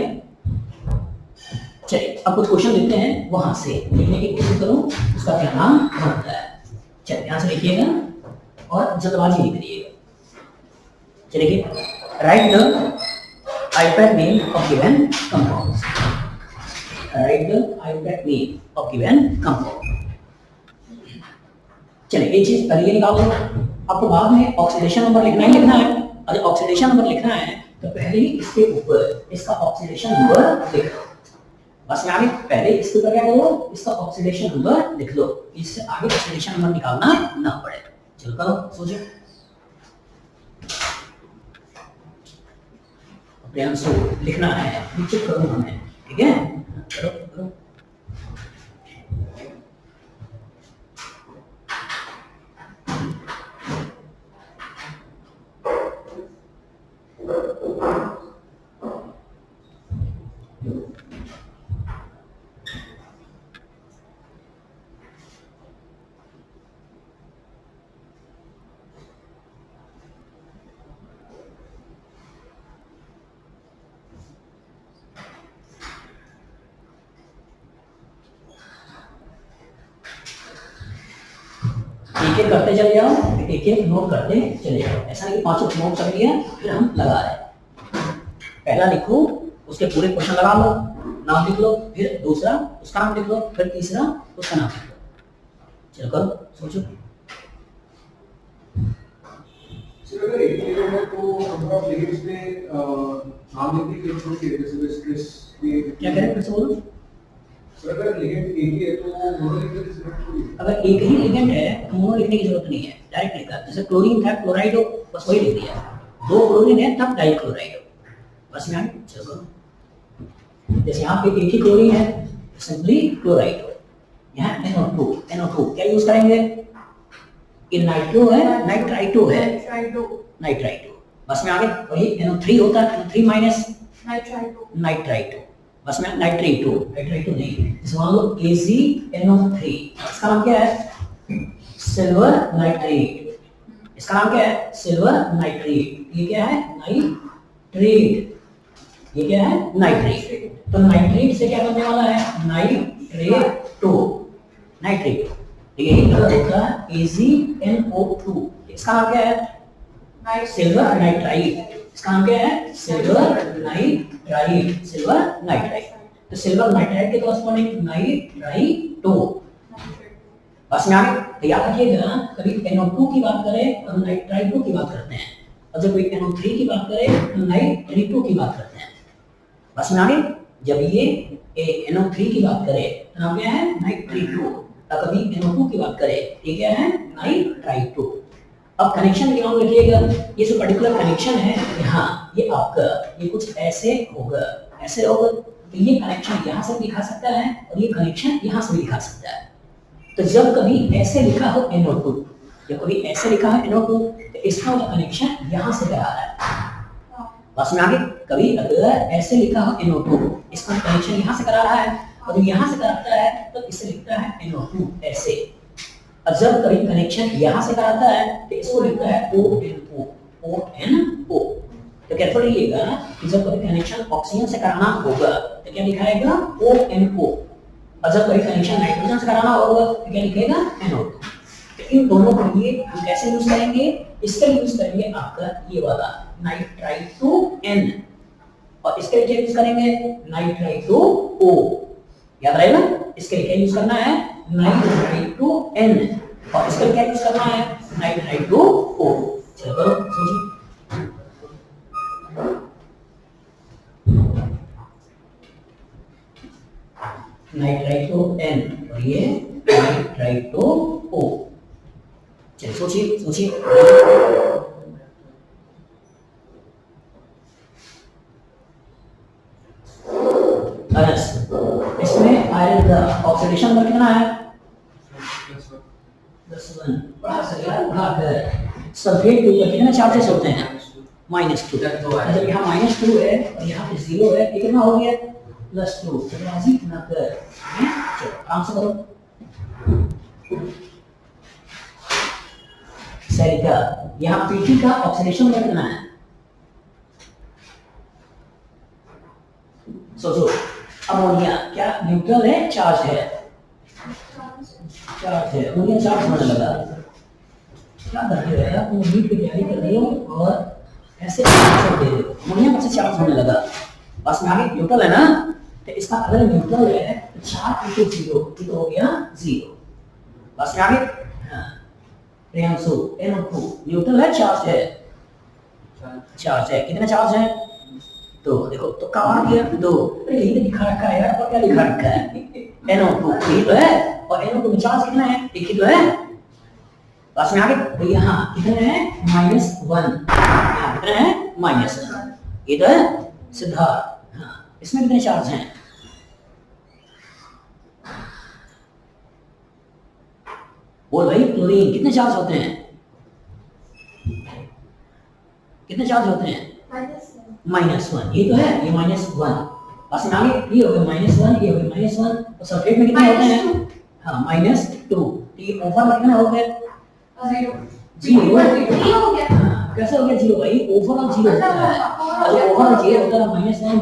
Speaker 1: चलिए अब कुछ क्वेश्चन लिखते हैं, वहां से लिखने की कोशिश करो उसका क्या नाम बनता है। चलिए ध्यान से लिखिएगा और जल्दबाजी नहीं करिएगा। चलिए right the iPad name of given compounds, right the iPad name of given compound. चलिए एक चीज पहले ये निकाल लो, आपको बाद में ऑक्सीडेशन नंबर लिखना ही लिखना है। अगर ऑक्सीडेशन नंबर लिखना है तो पहले ही इसके ऊपर इसका ऑक्सीडेशन नंबर लिख लो। बस यहाँ पहले इसके ऊपर क्या करो, इसका ऑक्सीडेशन नंबर लिख लो, इससे आगे ऑक्सीडेशन नंबर निकालना ना पड़े। चलो करो, सोचो। प्रियांशु लिखना है, नीचे करो हमें, ठीक है? करो करो। एक एक करते चले जाओ, एक एक नोट करते चले जाओ। ऐसा नहीं कि पांचों नोट कर लिया फिर हम लगा रहे हैं। पहला लिखो, उसके पूरे क्वेश्चन लगा लो, नाम लिख लो, फिर दूसरा उसका नाम लिख लो, फिर तीसरा उसका नाम लिख लो। चलो करो, सोचो।
Speaker 4: सर अगर एक किलो है तो नंबर ऑफ लिगेंड्स में नाम लिखने के लिए जैसे स्ट्रेस के
Speaker 1: क्या कह रहे हैं, फिर से बोलो।
Speaker 4: सर अगर लिगेंड एक ही है तो दोनों लिखने की जरूरत थोड़ी है।
Speaker 1: अगर एक ही लिगेंड है तो मोनो लिखने की जरूरत नहीं है, डायरेक्ट लिखा। जैसे क्लोरीन था, क्लोराइड हो, बस वही लिख दिया। दो क्लोरीन है तब डाइक्लोराइड हो, बस यहाँ चलो। जैसे यहाँ पे एक ही क्लोरीन है, सिंपली क्लोराइड हो। यहाँ NO2, NO2 क्या यूज करेंगे? ये नाइट्रो है, नाइट्राइटो है, नाइट्राइटो। बस में आगे वही NO3 होता है, NO3 माइनस नाइट्राइटो। बस में नाइट्रेटो, नाइट्रेटो नहीं, इस मान लो AgNO3, इसका नाम क्या है? Silver nitrate. इसका नाम क्या है? Silver nitrate. ये क्या है? नाइट्रेट। ये क्या है? नाइट्रेट। तो नाइट्रेट से क्या बनने वाला है? नाइट्रेटो, नाइट्रेटो। ठीक है, ये होता है AgNO2। इसका नाम क्या है? Silver nitrite. इसका नाम क्या है? Silver nitrite, silver nitrite. तो सिल्वर नाइट्राइट के कॉरस्पॉन्डिंग नाइट्राइटो। बस में आगे तो याद रखिएगा, कभी NO2 की बात करें तो नाइट्राइटो की बात करते हैं, और जब कोई NO3 की बात करे तो नाइट्रेटो की बात करते हैं। बस में आगे जब ये NO3 की बात करे तो नाम क्या है? नाइट्रेटो। और कभी NO2 की बात करे ये क्या है? नाइट्राइटो। अब कनेक्शन ध्यान रखिएगा, ये जो पर्टिकुलर कनेक्शन है यहाँ, ये आपका ये कुछ ऐसे होगा, ऐसे होगा। तो ये कनेक्शन यहाँ से भी दिखा सकता है और ये कनेक्शन यहाँ से भी दिखा सकता है। तो जब कभी ऐसे लिखा हो NO2, जब कभी ऐसे लिखा है NO2, तो इसका कनेक्शन यहाँ से करा रहा है। बस में आगे कभी अगर ऐसे लिखा हो NO2, इसका कनेक्शन यहाँ से करा रहा है, और यहाँ से कराता है तो इसे लिखता है NO2 ऐसे। और जब कभी कनेक्शन यहाँ से कराता है तो इसको लिखता है ONO, ONO। तो केयरफुल रहिएगा कि जब कभी कनेक्शन ऑक्सीजन से कराना होगा तो क्या लिखाएगा? ONO। और जब कभी कनेक्शन नाइट्रोजन से कराना होगा तो क्या लिखेगा? NO2। तो इन दोनों के लिए हम कैसे यूज करेंगे? इसका यूज करेंगे आपका ये वाला नाइट्राइटो N, और इसके लिए क्या यूज करेंगे? Nitrito O। याद रहेगा, इसके लिए क्या यूज करना है? नाइट्राइटो N, और इसके लिए क्या यूज करना है? Nitrito O। चलो करो, सोचो। नाइट्राइटो N और ये नाइट्राइटो O। चलिए सोचिए सोचिए। इसमें आयरन का ऑक्सीडेशन नंबर कितना है? 10 बढ़ाकर सल्फेट के ऊपर कितने चार्जेस होते हैं? -2। जब यहाँ -2 है और यहाँ पे 0 है, ये कितना हो गया? +2। राजी ना कर, चलो आराम से करो। सरिता, यहाँ Pt का ऑक्सीडेशन नंबर कितना है? सोचो। अमोनिया क्या न्यूट्रल है, चार्ज है? चार्ज है। अमोनिया चार्ज होने लगा, क्या करते हो यार, तुम नीट की तैयारी कर रही हो और ऐसे आंसर दे रहे हो। अमोनिया कब से चार्ज होने लगा? बस में आगे न्यूट्रल है ना, तो इसका अगर न्यूट्रल है तो चार्ज इक्वल 0, तो हो गया 0। बस में आगे हाँ, प्रियांशु NO2 न्यूट्रल है चार्ज है? चार्ज है। कितने चार्ज है? 2। देखो तो कहाँ गया 2? यही तो लिखा रखा है यार, और क्या लिखा रखा है? NO2 यही तो है, और NO2 में चार्ज कितना है? एक ही तो है। पास में आगे तो यहाँ कितने हैं? -1। यहाँ कितने हैं? -1। ये तो है सिद्धार्थ। हाँ, इसमें कितने चार्ज हैं? बोल भाई, क्लोरीन कितने चार्ज होते हैं? कितने चार्ज होते हैं? -1। ये तो है, ये -1। बस में आगे ये हो गया -1, ये हो गया -1, तो सल्फेट में कितने होते हैं? हाँ, -2। तो ये ओवर में कितना हो गया? 0 हो गया। हाँ, कैसे हो गया 0 भाई? ओवरऑल 0 होता है। अगर ओवरऑल 0 होता है -1 -1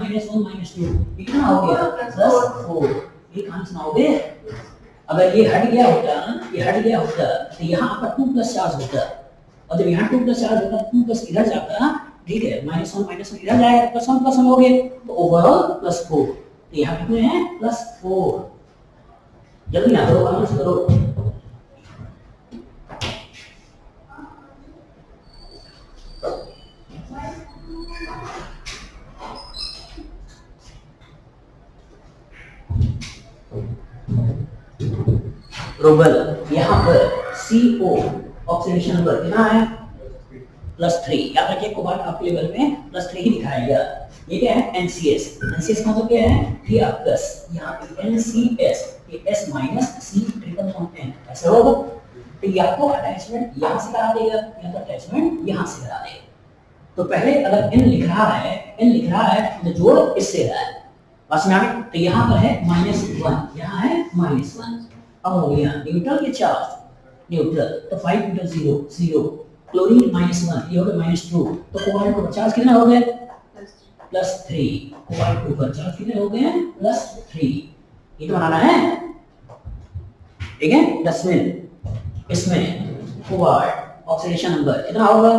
Speaker 1: -2, ये कितना हो गया? +4। ये कहाँ से आओगे? अगर ये हट गया होता, ये हट गया होता, तो यहाँ पर 2 चार्ज होता, और जब यहाँ 2 चार्ज होता, 2 इधर जाता, ठीक है, -1 इधर जाएगा, +1 हो गए, तो ओवरऑल +4। तो यहाँ कितने हैं? +4। जल्दी ना करो, आराम से करो। रोबल यहाँ पर CO ऑक्सीडेशन नंबर कितना है? +3। याद रखिए कोबाल्ट आपके लेवल में +3 ही दिखाया गया। ये क्या है? NCS। NCS का मतलब क्या है? Cr+। यहाँ पे NCS, ये S C triple bond N ऐसा होगा। तो ये आपको अटैचमेंट यहाँ से करा देगा, या तो अटैचमेंट यहाँ से करा देगा। तो पहले अगर N लिख रहा है तो जोड़ इससे रहा है, बस में आगे। तो यहाँ पर है -1, यहाँ है -1। अब हो गया न्यूट्रल के चार्ज, न्यूट्रल तो 5 × 0 0, क्लोरीन -1, ये हो गया -2। तो कोबाल्ट को चार्ज कितना हो गया? +3। कोबाल्ट के ऊपर चार्ज कितने हो गए? +3। ये तो बनाना है, ठीक है। दसवें इसमें कोबाल्ट ऑक्सीडेशन नंबर कितना होगा?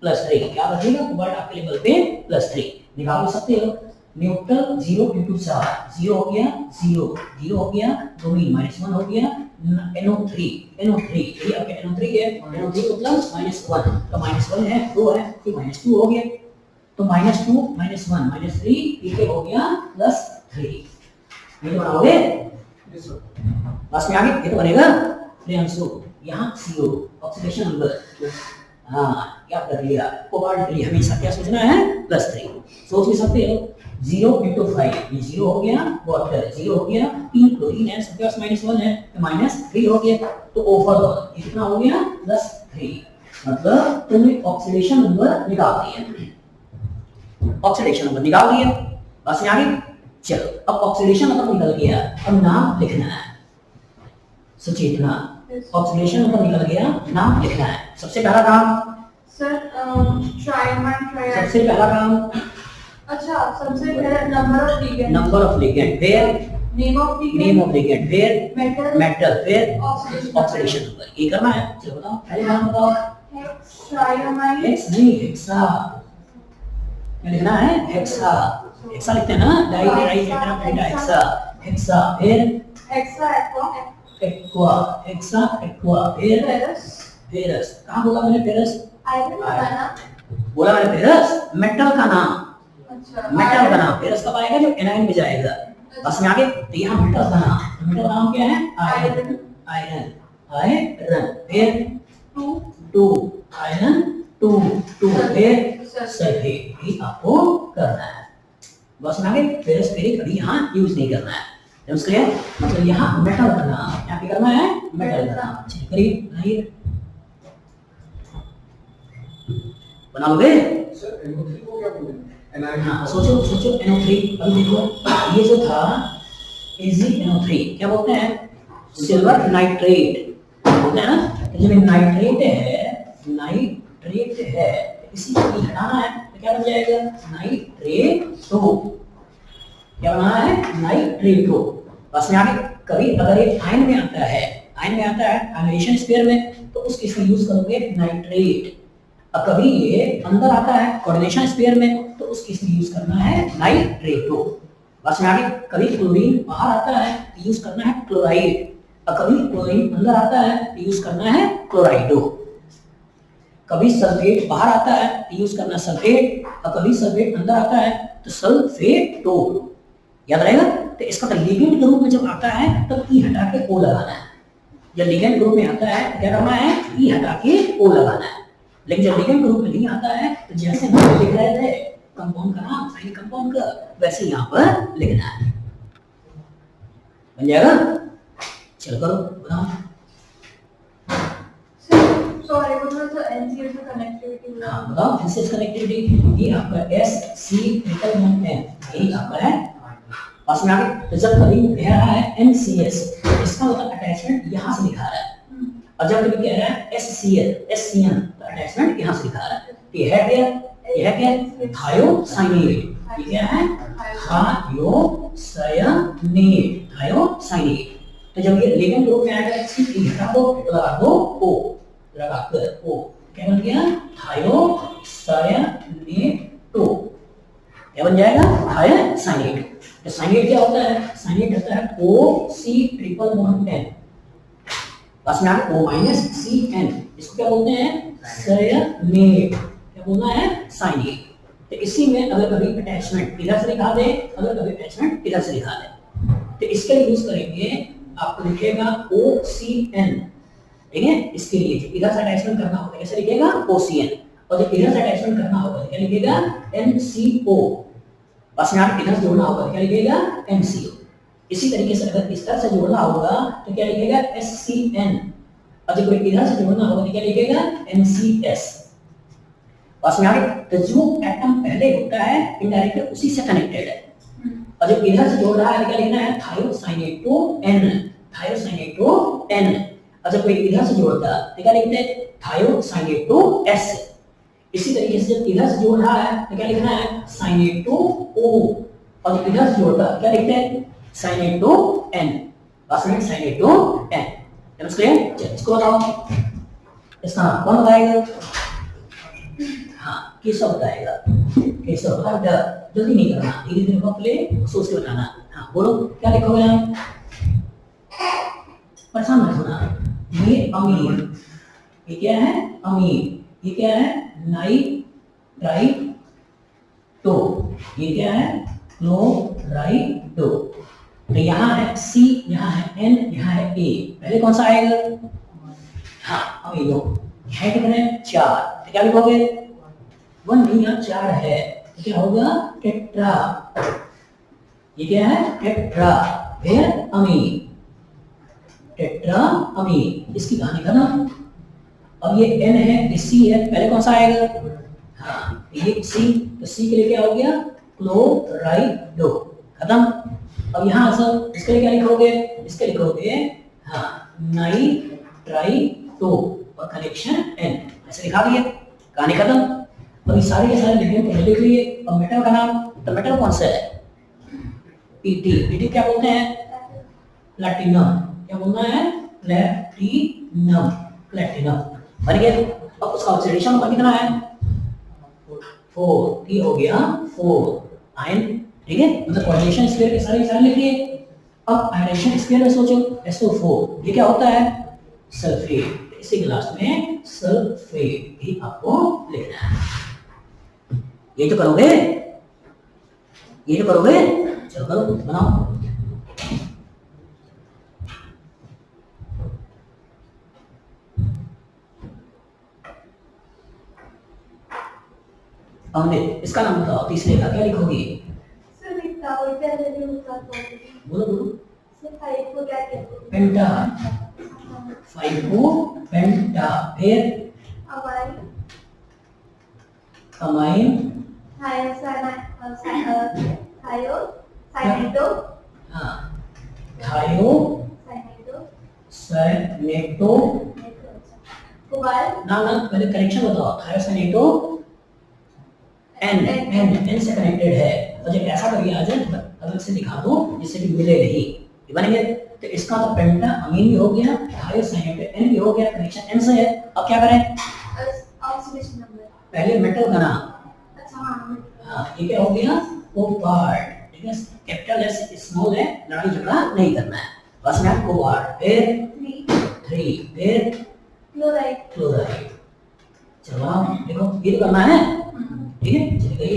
Speaker 1: +3। क्या रखिएगा? कोबाल्ट आपके लेवल पे +3 निकाल सकते हो। न्यूट्रल 0 × 4, 0 हो गया, 0 0 हो गया, क्लोरीन -1 हो गया, NO3 ये आपके NO3 है, NO3 मतलब -1, तो -1 है, 2 है, फिर -2 हो गया, तो -2 -1 -3 ये हो गया +3। ये तो बनाओगे? बस में आगे ये तो बनेगा प्रियांशु। यहाँ CO ऑक्सीडेशन नंबर, हाँ क्या कर लिया? कोबाल्ट के लिए हमेशा क्या सोचना है? +3 सोच भी सकते हो। 0 × 5, ये 0 हो गया, वाटर 0 हो गया, 3 क्लोरीन है, सबके पास -1 है, तो -3 हो गया। तो ओवरऑल कितना हो गया? +3। मतलब तुमने ऑक्सीडेशन नंबर निकाल दिया, ऑक्सीडेशन नंबर निकाल दिया। बस में आगे चलो, अब ऑक्सीडेशन नंबर निकल गया, अब नाम लिखना है। सुचेतना, ऑक्सीडेशन नंबर निकल गया, नाम लिखना है। सबसे पहला काम
Speaker 3: सर ट्राइमर
Speaker 1: सबसे पहला काम
Speaker 3: अच्छा, सबसे पहले
Speaker 1: नंबर ऑफ लिगेंड, फिर
Speaker 3: नेम ऑफ
Speaker 1: लिगेंड, फिर मेटल, फिर
Speaker 3: ऑक्सीडेशन
Speaker 1: ऑक्सीडेशन नंबर। ये करना है। चलो बताओ, पहले नाम बताओ।
Speaker 3: ट्राइमाइन
Speaker 1: हेक्स नहीं, हेक्सा। क्या लिखना है? हेक्सा। हेक्सा लिखते हैं ना, हेक्सा। हेक्सा फिर
Speaker 3: एक्सा
Speaker 1: एक्वा, हेक्सा एक्वा, फिर
Speaker 3: फेरस
Speaker 1: फेरस। कहाँ बोला मैंने फेरस?
Speaker 3: आयरन का ना।
Speaker 1: बोला मैंने फेरस, मेटल का नाम,
Speaker 3: अच्छा,
Speaker 1: मेटल का नाम। फेरस कब आएगा? जब एनाइन में जाएगा। बस में आगे तो यहाँ मेटल का नाम, तो मेटल का नाम क्या है? आयरन। आयरन फिर 2 आयरन 2 फिर सल्फेट। ये आपको करना है। बस में आगे फेरस फेरिक अभी यहाँ यूज नहीं करना है। क्लियर? मतलब यहाँ मेटल का नाम, यहाँ पे करना है मेटल का नाम। चलिए करिए, बनाइए, बना लोगे?
Speaker 4: सर NO3 को क्या बोलेंगे?
Speaker 1: हाँ, सोचो NO3। अभी देखो ये जो था AgNO3 क्या बोलते हैं? सिल्वर नाइट्रेट बोलते हैं ना। तो जब नाइट्रेट है, इसी को हटाना है तो क्या बन जाएगा? नाइट्रेटो। क्या बनाना है? नाइट्रेटो। बस में आगे कभी अगर ये आयन में आता है आयनाइजेशन स्पेयर में, तो उसके इसमें यूज करोगे नाइट्रेट। अब कभी ये अंदर आता है कोऑर्डिनेशन स्पेयर में, तो उसकी इसमें यूज करना है नाइट्रेटो। बस में आगे कभी क्लोरीन बाहर आता है तो यूज करना है क्लोराइड। और कभी क्लोरीन अंदर आता है तो यूज करना है क्लोराइडो, कभी सल्फेट बाहर आता है तो यूज करना सल्फेट, और कभी सल्फेट अंदर आता है तो सल्फेटो। याद रहेगा। तो इसका तो लिगेंड ग्रुप में जब आता है तब ई हटा के ओ लगाना है। जब लिगेंड ग्रुप में आता है तो क्या करना है, ई हटा के ओ लगाना है। लेकिन जब लिगेंड ग्रुप में नहीं आता है तो जैसे हम लिख रहे थे कंपाउंड का नाम, साइन कंपाउंड का, वैसे यहाँ पर लिखना है। बन जाएगा। चल करो बताओ।
Speaker 3: Sorry, what was the NCS connectivity?
Speaker 1: हाँ बताओ। एनसीएस कनेक्टिविटी ये आपका S C triple one N, यही आपका है। पास में आगे तो जब कभी कह रहा है एनसीएस, इसका मतलब अटैचमेंट यहाँ से दिखा रहा है, और जब कभी कह रहा है एससीएल एससीएन तो अटैचमेंट यहाँ से दिखा रहा है। तो यह है क्या, यह है क्या, थायोसाइनेट। ये क्या है, थायोसाइनेट, थायोसाइनेट। तो जब ये लिगेंड ग्रुप में आएगा इसकी हटा दो, लगा दो ओ, लगा कर ओ, क्या बन गया, थायोसाइनेटो। क्या बन जाएगा, थायोसाइनेट। तो साइनेट क्या होता है, साइनेट होता है ओ सी ट्रिपल बॉन्ड एन, बस में आगे ओ माइनस सी एन, इसको क्या बोलते हैं, साइनेट। क्या बोलना है, साइनेट। तो इसी में अगर कभी अटैचमेंट इधर से दिखा दे, अगर कभी अटैचमेंट इधर से दिखा दे, तो इसके लिए यूज करेंगे, आपको लिखेगा ओ सी एन, ठीक है। इसके लिए इधर से अटैचमेंट करना होगा कैसे लिखेगा, ओ सी एन, और जब इधर से अटैचमेंट करना होगा क्या लिखेगा, एन सी ओ। बस में आप इधर से जोड़ना होगा क्या लिखेगा, एन सी ओ। इसी तरीके से अगर इस तरह से जोड़ना होगा तो क्या लिखेगा, एस सी एन, और जब इधर से जोड़ना होगा तो क्या लिखेगा, एन सी एस। बस में आगे तो जो एटम पहले होता है इनडायरेक्टली उसी से कनेक्टेड है, और जब इधर से जोड़ रहा है क्या लिखना है, थायोसाइनेटो एन, थायोसाइनेटो एन, और जब कोई इधर से जोड़ता है तो क्या लिखते हैं, थायोसाइनेटो एस। इसी तरीके से जब इधर से जोड़ रहा है तो क्या लिखना है, साइनेटो ओ, और जब इधर से जोड़ता है क्या लिखते हैं, साइनेटो एन, बस में साइनेटो एन। क्लियर। इसको बताओ, इसका नाम कौन बताएगा, हाँ केशव बताएगा, केशव बताओ, जल्दी नहीं करना, धीरे धीरे वक्त ले, सोच के बताना। हाँ बोलो क्या लिखोगे आप, परेशान मत होना। ये अमीन, ये क्या है, अमीन, ये क्या है, नाइट्राइटो, ये क्या है, क्लोराइडो। तो यहाँ है C, यहाँ है N, यहाँ है A, पहले कौन सा आएगा, हाँ अमीनो। है कितने, 4, तो क्या लिखोगे, 1 नहीं यहाँ 4 है, तो क्या होगा, टेट्रा। ये क्या है, टेट्रा, फिर अमीन, टेट्रा अमीन। इसकी कहानी खत्म। अब ये N है, ये C है, पहले कौन सा आएगा, हाँ ये C, तो C के लिए क्या हो गया, क्लोराइडो, खत्म। अब यहाँ सब इसके लिए क्या लिखोगे, इसके लिखोगे हाँ नाइट्राइटो और कनेक्शन N, ऐसे लिखा दिए, कहानी खत्म। अब ये सारे के सारे लिखने पहले लिख लिए। अब मेटल का नाम, तो मेटल कौन सा है, पीटी, पीटी क्या बोलते हैं, प्लैटिनम, क्या बोलना है, प्लैटिनम, प्लैटिनम बन गया। अब उसका ऑक्सीडेशन नंबर कितना है, 4, ये हो गया 4 आयन, ठीक है। मतलब कोऑर्डिनेशन स्क्वायर के सारे लिखिए। अब आयनेशन स्क्वायर में सोचो, SO4 ये क्या होता है, सल्फेट, इसी के लास्ट में सल्फेट भी आपको लिखना है। ये तो करोगे, ये तो करोगे, चलो करो बनाओ। हमने इसका नाम बताओ, तीसरे का क्या लिखोगे, बोलो बोलो, पेंटा, 5 पेंटा, फिर अमाइन, हाँ थायोसाइनेटो, ना ना पहले कनेक्शन बताओ, थायोसाइनेटो एन से कनेक्टेड है, और जब ऐसा कभी आ जाए तो अलग से दिखा दो जिससे कि मिले नहीं, ये बन गया। तो इसका तो पेंटा अमीन भी हो गया, थायोसाइनेटो एन भी हो गया, कनेक्शन एन से है। अब क्या करें,
Speaker 3: ऑक्सीडेशन नंबर,
Speaker 1: पहले मेटल का नाम,
Speaker 3: अच्छा हाँ,
Speaker 1: हाँ ये क्या हो गया, वो पार्ट, ठीक है, कैपिटल एस स्मॉल है, लड़ाई झगड़ा नहीं करना है। बस में कोबाल्ट, फिर 3, फिर
Speaker 3: Chloride.
Speaker 1: क्लोराइड। चलो आप देखो ये तो करना है, ठीक है, चलिए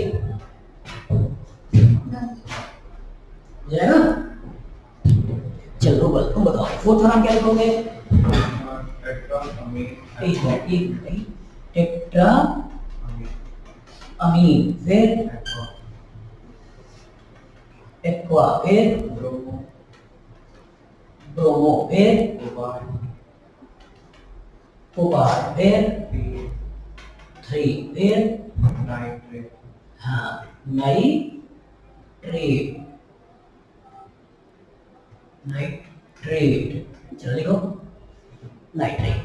Speaker 3: Done.
Speaker 1: जाएगा। चलो बल तुम बताओ फोर्थ नाम क्या लिखोगे? टेट्रा अमीन, फिर एक्वा, फिर ब्रोमो, फिर कोबाल्ट, फिर 3, फिर हाँ नाइट्रेट। चलो लिखो नाइट्रेट।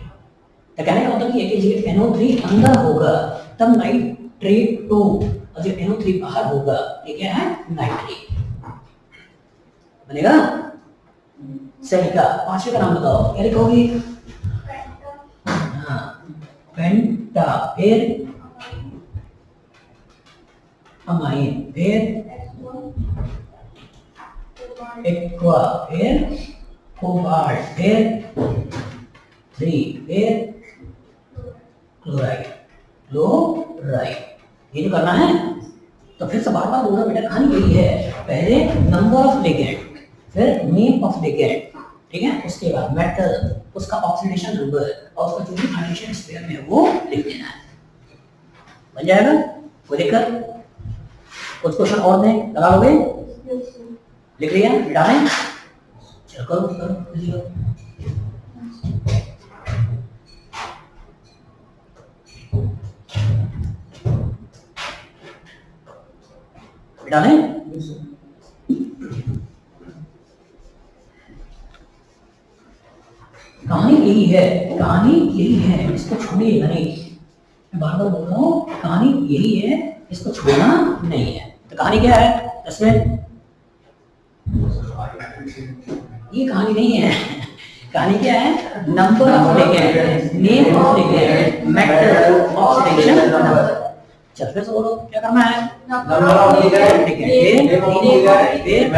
Speaker 1: तो कहने का मतलब ये कि जब NO3 अंदर होगा तब नाइट्रेट 2 और जब NO3 बाहर होगा ये क्या है? नाइट्रेट बनेगा। सही का पांचवे का नाम बताओ, क्या लिखोगी? हाँ पेंटा, फिर अमाइन, फिर एक्वा, फिर कोबाल्ट, फिर 3, फिर क्लोराइड। ये जो करना है तो फिर से बार बार बोलना बेटा, कहानी यही है। पहले नंबर ऑफ लिगेंड, फिर नेम ऑफ लिगेंड, ठीक है, उसके बाद मेटल, उसका ऑक्सीडेशन नंबर और उसका जो भी हाइड्रोजन स्पेयर में है वो लिख देना है। बन जाएगा? कोई दिक्कत? कुछ क्वेश्चन और दें, लगा लोगे? लिख लिया बेटा है? चलो करो करो लिखो। बेटा है? कहानी यही है, कहानी यही है, इसको छोड़िएगा नहीं। मैं बार बार बोल रहा हूँ, कहानी यही है, इसको छोड़ना नहीं है। तो कहानी क्या है इसमें? ये कहानी नहीं है। कहानी क्या है? Number of ligand, name of ligand, metal, oxidation number. चल फिर से बोलो क्या करना है?
Speaker 2: Number of ligand, name of ligand,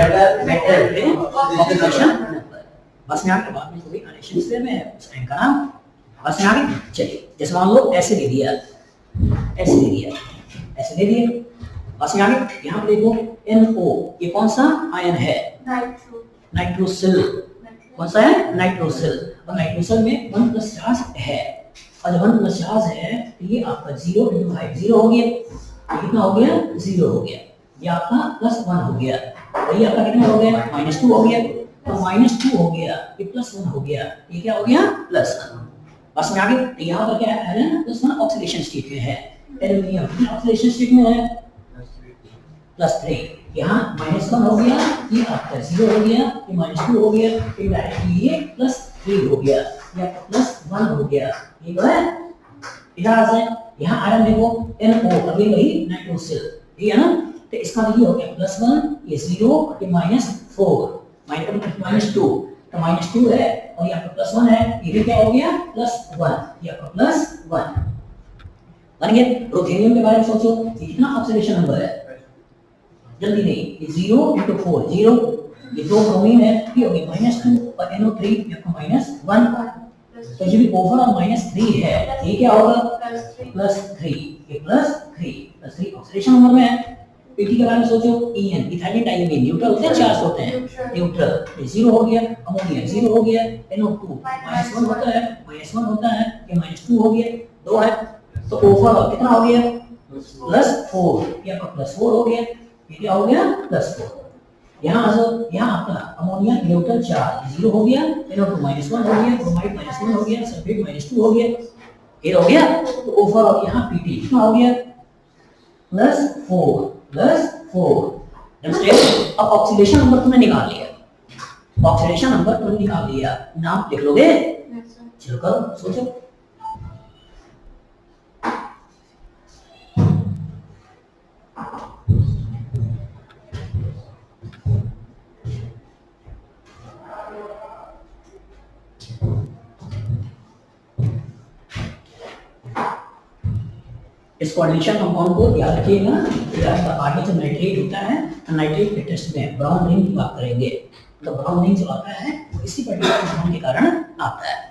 Speaker 2: metal,
Speaker 1: oxidation number. बस में आगे बाद में कोई कनेक्शन स्पेयर में है उस टाइम का नाम। बस में आगे चलिए, जैसे मान लो ऐसे दे दिया, ऐसे दे दिया, ऐसे दे दिया। बस में आगे यहाँ पे देखो NO, ये कौन सा आयन है?
Speaker 3: Nitro.
Speaker 1: नाइट्रोसिल। कौन सा है? नाइट्रोसिल। और नाइट्रोसिल में 1 प्लस चार्ज है, और जब 1 प्लस चार्ज है तो ये आपका 0 × 5 0 हो गया। ये कितना हो गया? 0 हो गया। ये आपका +1 हो गया। और ये आपका कितना हो गया? -2 हो गया। तो -2 हो गया, ये +1 हो गया, ये क्या हो गया? +1। बस में आगे तो यहाँ पर क्या है? आयरन +1 ऑक्सीडेशन स्टेट में है, एल्युमिनियम ऑक्सीडेशन स्टेट में है, +3। यहाँ -1 हो गया, ये आपका 0 हो गया, ये -2 हो गया, ये डायरेक्टली ये +3 हो गया, ये आपका +1 हो गया। ये तो है इधर से। यहाँ आयरन देखो NO, अभी वही नाइट्रोसिल, ठीक है ना? तो इसका ये हो गया +1, ये 0, ये -4, -2, तो -2 है और ये आपका +1 है, ये क्या हो गया? +1, ये आपका +1 बन गया। रुथेनियम के बारे में सोचो, ये कितना ऑक्सीडेशन नंबर है? जल्दी नहीं, ये 0 × 4 0, ये 2 ब्रोमीन है, ये हो गया -2 और NO3 ये आपका -1, तो ये भी ओवरऑल -3 है। ये क्या होगा? +3, ये +3 ऑक्सीडेशन नंबर में है। पीटी के बारे में सोचो, EN इथाइलिन डाइमीन न्यूट्रल होते हैं, चार्ज होते हैं, न्यूट्रल, ये 0 हो गया, अमोनिया 0 हो गया, NO2 -1 होता है, -1 होता है, ये -2 हो गया, 2 है, तो ओवरऑल कितना हो गया? +4, ये आपका +4 हो गया, ये क्या हो गया? +4। यहाँ यहाँ आपका अमोनिया न्यूट्रल चार्ज 0 हो गया, NO2 -1 हो गया, ब्रोमाइड -1 हो गया, सल्फेट -2 हो गया, ये हो गया। तो ओवरऑल यहाँ पीटी कितना हो गया? +4 अंडरस्टैंड? अब ऑक्सीडेशन नंबर तुमने निकाल लिया, ऑक्सीडेशन नंबर तुमने निकाल लिया, नाम लिख लोगे? चलो करो, सोचो। इस कोऑर्डिनेशन कंपाउंड को याद रखिएगा। आगे जो नाइट्रेट होता है, नाइट्रेट के टेस्ट में ब्राउन रिंग की बात करेंगे। तो ब्राउनिंग जो आता है वो इसी पर्टिकुलर कंपाउंड के कारण आता है।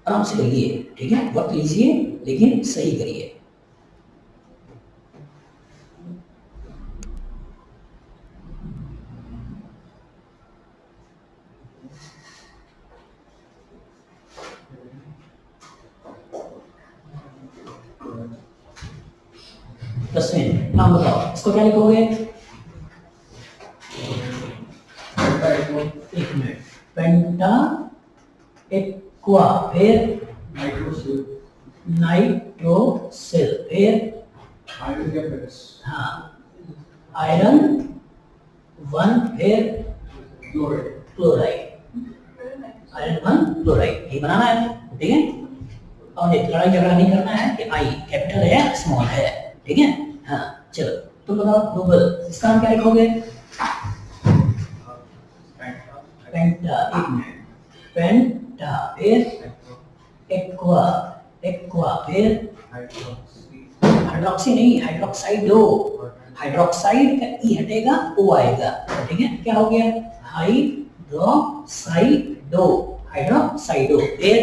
Speaker 1: आराम से करिए, ठीक है, वक्त लीजिए लेकिन सही करिए। दसवें नाम बताओ, इसको क्या लिखोगे? एक मिनट, पेंटा एक्वा, फिर नाइट्रोसिल, फिर
Speaker 4: आयरन क्या प्लस
Speaker 1: हाँ आयरन 1, फिर
Speaker 4: क्लोराइड
Speaker 1: क्लोराइड, आयरन 1 क्लोराइड, ये बनाना है, ठीक है। और एक लड़ाई झगड़ा नहीं करना है कि आई कैपिटल है स्मॉल है, ठीक है। हाँ चलो तुम बताओ गूगल, इसका नाम क्या लिखोगे? पेंटा, एक मिनट, पेंटा, फिर एक्वा, एक्वा, फिर हाइड्रोक्सी नहीं, हाइड्रोक्साइडो, हाइड्रोक्साइड का ई हटेगा ओ आएगा, ठीक है। क्या हो गया? हाइड्रोक्साइडो, हाइड्रोक्साइडो, फिर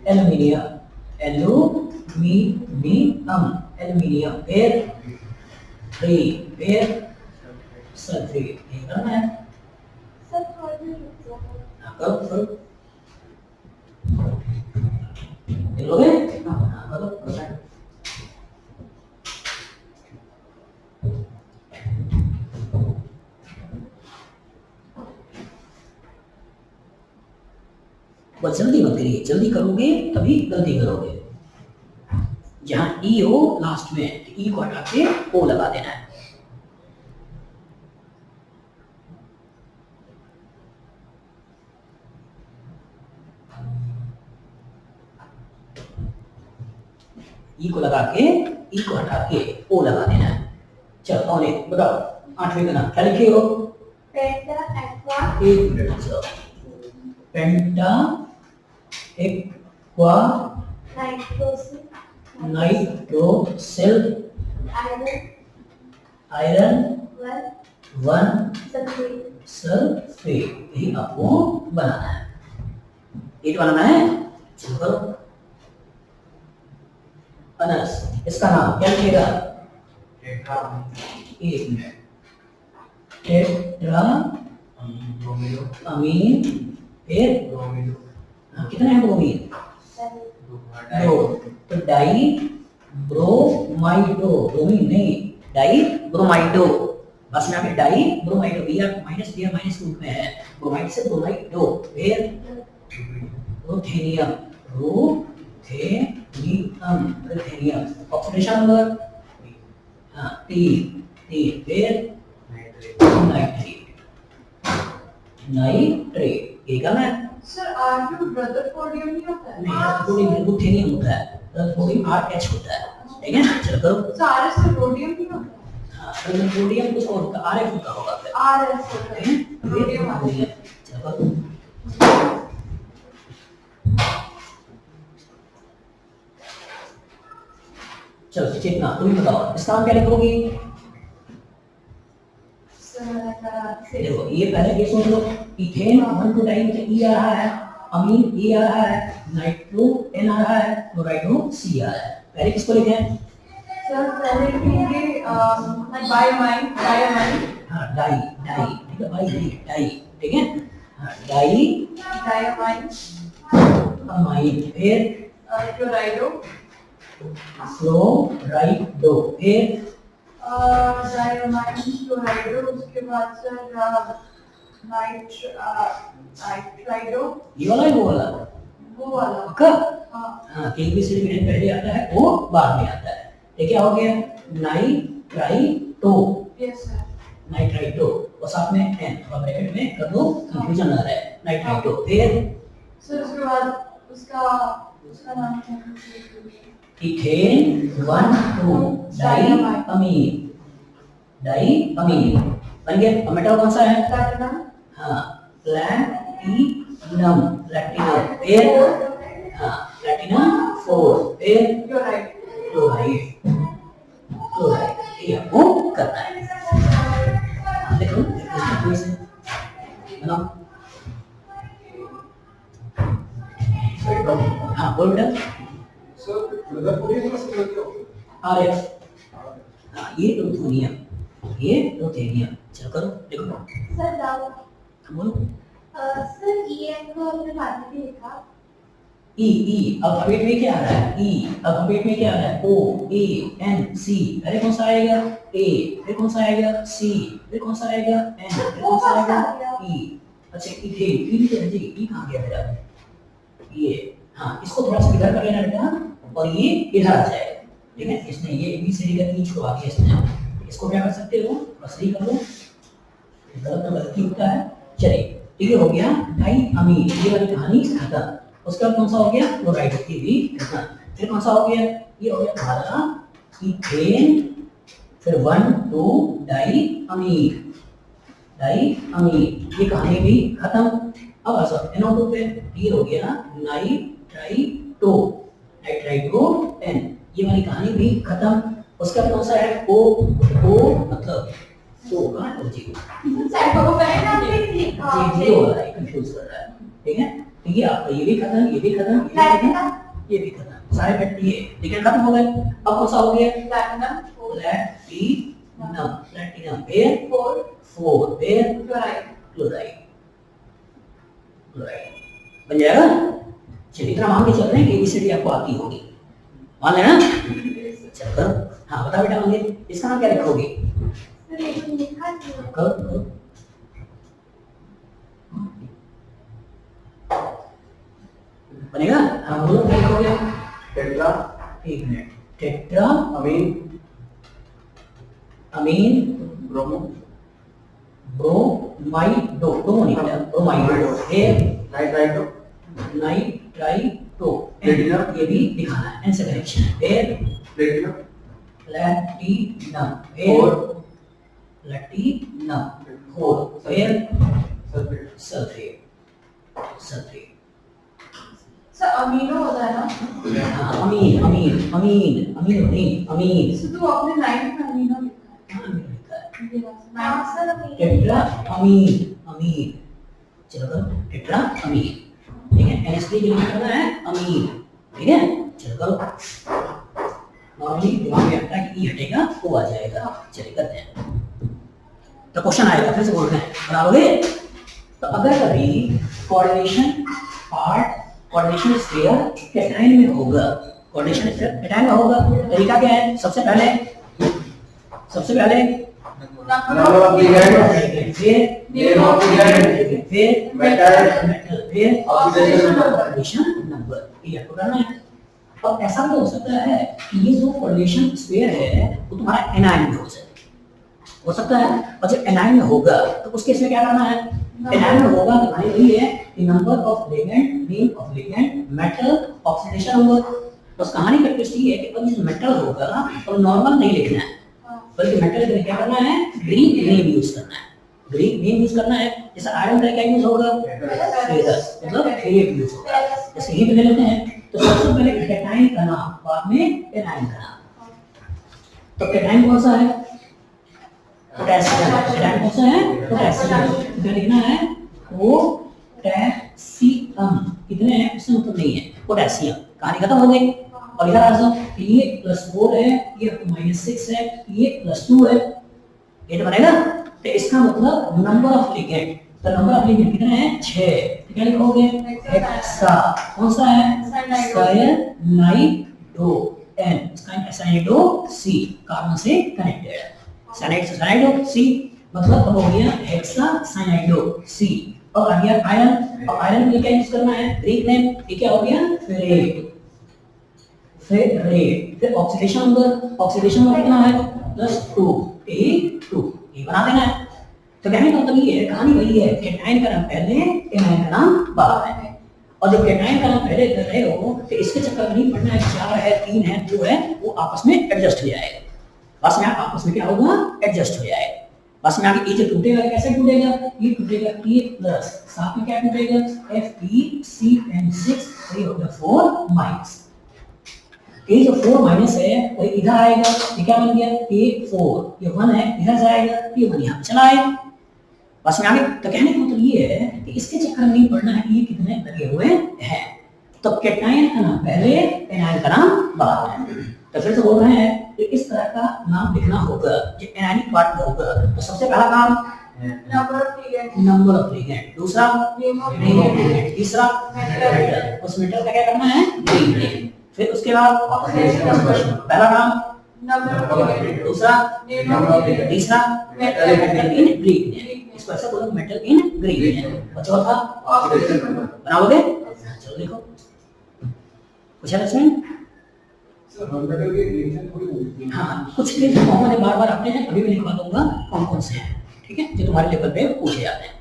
Speaker 1: एल्यूमिनियम, एल्यूमिनियम, एल्यूमिनियम, फिर फिर सल्फेट, ये करना है।
Speaker 3: सर थोड़ा देर रुक जाओ।
Speaker 1: करो करो, लोगे? करो करो। बस जल्दी मत करिए, जल्दी करोगे तभी गलती करोगे। जहां ई हो लास्ट में, ई को हटा के ओ लगा देना है। ई को लगा के, ई को हटा के ओ लगा देना है। चलो और एक बताओ, 8वें का नाम क्या लिखे हो?
Speaker 3: पेंटा एक्वा
Speaker 1: एक minute sir, penta aqua
Speaker 3: nitrosyl
Speaker 1: nitrosyl
Speaker 3: iron
Speaker 1: iron
Speaker 3: 1
Speaker 1: 1
Speaker 3: sulphate.
Speaker 1: Sulphate, यही आपको बनाना है, ये बनाना है। चलो करो। अनस, इसका नाम क्या लिखेगा? एक मिनट, टेट्रा अमीन, फिर कितने हैं ब्रोमीन? 2, तो डाई ब्रोमाइडो, ब्रोमीन नहीं डाई ब्रोमाइडो, बस में आके डाई ब्रोमाइडो, Br माइनस रूप में है, ब्रोमाइड से ब्रोमाइडो, फिर ruthenium, ruthenium, ruthenium, oxidation number हाँ 3, फिर नाइट्रेट, नाइट्रेट, ये करना है।
Speaker 3: सर आर यू रदरफोर्डियम नहीं होता है?
Speaker 1: नहीं, रदरफोर्डियम रुथेनियम होता है, रदरफोर्डियम RH होता है, ठीक है। चलो करो।
Speaker 3: सर आर से रोडियम नहीं होता?
Speaker 1: हाँ, रदरफोर्डियम कुछ और होता है, RF होता होगा फिर,
Speaker 3: आर एस होता
Speaker 1: ठीक
Speaker 3: है,
Speaker 1: है।
Speaker 3: Rhodium R S.
Speaker 1: चलो करो। चलो चेतना, तुम बताओ, इसका नाम क्या लिखोगी? देखो ये पहले ये सोच लो, इथेन 1 टू डाई में ई आ रहा है, अमीन ई आ रहा है, नाइट्रो N आ रहा है, क्लोराइडो C आ रहा है। पहले किसको लिखें?
Speaker 3: सर पहले लिखेंगे बायोमाइन, डायमाइन,
Speaker 1: हाँ डाई, ठीक है, भाई डाई, ठीक है। हाँ डाई
Speaker 3: डायमाइन,
Speaker 1: अमाइन, फिर
Speaker 3: क्लोराइडो,
Speaker 1: फ्लोराइडो, फिर
Speaker 3: डायमाइन, क्लोराइडो, उसके बाद सर नाइट्राइडो,
Speaker 1: ये वाला है वो वाला?
Speaker 3: वो वाला।
Speaker 1: पक्का?
Speaker 3: हाँ
Speaker 1: हाँ KBCD में पहले आता है, वो बाद में आता है। ये क्या हो गया? Nitrito,
Speaker 3: yes sir.
Speaker 1: नाइट्राइटो और साथ में N, और ब्रैकेट में कर दो, कंफ्यूजन आ रहा है। नाइट्राइटो। फिर
Speaker 3: सर उसके बाद उसका नाम क्या है?
Speaker 1: इथेन 1 2 डाइअमीन। डाइअमीन बन गया। अब मेटल कौन सा है?
Speaker 3: प्लैटिनम।
Speaker 1: हाँ प्लैटिनम। प्लैटिनम फिर हाँ प्लैटिनम 4 फिर
Speaker 3: क्लोराइड।
Speaker 1: क्लोराइड। क्लोराइड ये आपको करना है। हाँ, देखो इसमें कोई से बनाओ।
Speaker 4: सही बात।
Speaker 1: हाँ बोल बेटा।
Speaker 4: सर ब्रदर पूरी क्लास में क्या हो?
Speaker 1: आरएफ। हाँ ये रुथेनियम, ये रुथेनियम। चलो करो देखो।
Speaker 5: सर दाऊ
Speaker 1: बोलो।
Speaker 5: सर ईएन को हमने बाद में भी लिखा।
Speaker 1: ई अल्फाबेट में क्या आ रहा है? ई अल्फाबेट में क्या आ रहा है? ओ ए एन सी। पहले कौन सा आएगा? ए, फिर कौन सा आएगा? सी, फिर कौन सा आएगा? एन, फिर कौन सा आएगा? ई। अच्छा इथेन ई भी तो है जी। ई कहाँ गया मेरा? ये हाँ इसको थोड़ा सा इधर कर लेना बेटा और ये इधर आ जाएगा। ठीक है इसने ये बी से लेकर ई छुड़वा दिया इसने। इसको क्या कर सकते हो? बस सही कर लो। गलत तो गलती होता है। चलिए ये हो गया डाइअमीन। ये वाली कहानी खत्म। उसके बाद कौन सा हो गया? क्लोराइड की भी खत्म। फिर कौन सा हो गया? ये हो गया हमारा इथेन। फिर 1 2 डाइअमीन। डाइअमीन ये कहानी भी खत्म। अब आ सकते NO2 पे। ये हो गया नाइट्राइटो। नाइट्राइटो N ये वाली कहानी भी खत्म। उसके बाद कौन सा है? O मतलब O का जी
Speaker 5: सर को पहले नाम लिख लिखा।
Speaker 1: जी हो रहा है, कंफ्यूज कर रहा है। ठीक है तो ये आपका ये भी खत्म, ये भी खत्म, ये भी खत्म। सारे बैठ ये लेकिन खत्म हो गए। अब कौन सा हो गया?
Speaker 3: प्लैटिनम।
Speaker 1: प्लैटिनम। प्लैटिनम फिर
Speaker 3: 4
Speaker 1: 4 फिर
Speaker 3: क्लोराइड।
Speaker 1: क्लोराइड। क्लोराइड बन जाएगा। चलिए इतना मान के चल रहे हैं कि एबीसीडी आपको आती होगी। मान लेना। चल करो। हाँ बता बेटा मंदिर इसका नाम क्या लिखोगे?
Speaker 5: सर ये तो लिखा नहीं।
Speaker 1: करो करो। बनेगा? हाँ बोलो क्या लिखोगे?
Speaker 4: टेट्रा
Speaker 1: एक मिनट। टेट्रा
Speaker 4: अमीन
Speaker 1: अमीन
Speaker 4: ब्रोमो
Speaker 1: ब्रोमाइडो। ब्रोमो नहीं है ब्रोमाइडो। फिर
Speaker 4: नाइट्राइटो
Speaker 1: नाइट्राइटो
Speaker 4: प्लेटिनम।
Speaker 1: ये भी दिखाना है। Answer correction. फिर
Speaker 4: प्लेटिनम
Speaker 1: प्लैटिनम।
Speaker 4: और
Speaker 1: प्लैटिनम 4 फिर
Speaker 4: sulphate.
Speaker 1: Sulphate. Sulphate
Speaker 3: sir amino होता है ना?
Speaker 1: हाँ अमीन अमीन अमीन अमीन नहीं अमीन।
Speaker 3: सर तो आपने 9 में अमीनो लिखा है।
Speaker 1: हाँ अमीन लिखा है।
Speaker 3: ये रहा
Speaker 5: हाँ
Speaker 3: सर।
Speaker 5: सर अमीन।
Speaker 1: Tetra amine. अमीन चलो करो। Tetra amine. ठीक है NH3 के लिए करना है अमीन। ठीक है चलो करो। नॉर्मली दिमाग में आता है कि ई हटेगा वो आ जाएगा। चलिए करते हैं। तो क्वेश्चन आएगा फिर से बोलते हैं बनाओगे। तो अगर कभी coordination part coordination sphere cation में होगा। कोऑर्डिनेशन स्फीयर कैटायन में होगा। तरीका क्या है? सबसे पहले
Speaker 4: नंबर ऑफ लिगेंड
Speaker 1: फिर
Speaker 4: नेम ऑफ लिगेंड
Speaker 1: फिर
Speaker 4: मेटल
Speaker 1: फिर
Speaker 4: ऑक्सीडेशन
Speaker 1: कोऑर्डिनेशन नंबर ये आपको करना है। अब ऐसा भी हो सकता है कि ये जो कोऑर्डिनेशन स्फीयर है वो तुम्हारा एनायन में हो सकता है। और जब एनायन में होगा तो उस केस में क्या करना है? एनायन में होगा तो भाई वही है कि number of ligand, name of ligand, metal, oxidation number. बस कहानी का ट्विस्ट ये है कि अब जिस मेटल होगा तो नॉर्मल नहीं लिखना है बल्कि मेटल के लिए क्या करना है? ग्रीक नेम यूज करना है। ग्रीक नेम यूज करना है। जैसे आयरन का क्या यूज होगा? फेरस मतलब फेरेट यूज होगा। जैसे यही पे लेते हैं तो सबसे पहले कैटायन का नाम बाद में एनायन का नाम। तो कैटायन कौन सा है? पोटेशियम। कैटायन कौन सा है? पोटेशियम। जो लिखना है पोटेशियम। कितने हैं उससे मतलब नहीं है। पोटेशियम कहानी खत्म हो गई। और इधर आ जाओ ये +4 है, ये -6 है, ये +2 है। ये तो बनेगा। तो इसका मतलब नंबर ऑफ लिगेंड। तो नंबर ऑफ लिगेंड कितने हैं? 6। तो क्या लिखोगे? हेक्सा। कौन सा है? सायनाइडो N। इसका सायनाइडो C कार्बन से कनेक्टेड। सायनाइड से सायनाइडो C मतलब हो गया हेक्सा सायनाइडो C। और आ गया आयरन। और आयरन के लिए क्या यूज करना है? Greek name. ये क्या हो गया? फेरेट। फेरेट। फिर ऑक्सीडेशन नंबर कितना है? +2 A2 ये बना देना है। तो कहने का मतलब वही है, कहानी वही है, कैटायन का नाम पहले, एनायन का नाम बाद है। और जब कैटायन का नाम पहले कर रहे हो तो इसके चक्कर में नहीं पड़ना है 4 है 3 है 2 है, वो आपस में एडजस्ट हो जाएगा। बस में आपस में क्या होगा, एडजस्ट हो जाएगा। बस में आगे ये जो टूटेगा कैसे टूटेगा, ये टूटेगा ए प्लस, साथ में क्या टूटेगा FeCN6, ये हो गया 4 माइनस। ये जो 4 माइनस है वो इधर आएगा, ये क्या बन गया A4, ये 1 है इधर जाएगा, ये 1 यहाँ चला आएगा। बस में आगे तो कहने का मतलब ये है कि इसके चक्कर में नहीं पड़ना है कि ये कितने लगे हुए हैं। तो कैटायन का नाम पहले, एनायन का नाम बाद है। तो फिर से बोल रहे हैं कि इस तरह का नाम लिखना होगा, जो एनायनिक पार्ट में होगा। तो सबसे पहला काम
Speaker 3: number of ligand,
Speaker 1: number of ligand, दूसरा
Speaker 3: name of
Speaker 1: name of ligand, तीसरा मेटल, उस मेटल का क्या करना है ग्रीन। फिर उसके बाद पहला काम
Speaker 3: नंबर ऑफ लिगेंड,
Speaker 1: दूसरा
Speaker 3: नेम ऑफ लिगेंड,
Speaker 1: तीसरा मेटल इन ग्रीन, इसको ऐसा बोलो मेटल इन ग्रीन। और चौथा
Speaker 3: ऑक्सीजन।
Speaker 1: बनाओगे, चलो देखो कुछ है इसमें।
Speaker 4: सर हर मेटल के रिएक्शन थोड़ी होती है।
Speaker 1: हाँ, कुछ चीज कॉमन है, बार बार आते हैं, अभी भी लिखवा दूंगा कौन कौन से हैं, ठीक है, जो तुम्हारे लेवल पे पूछे जाते हैं।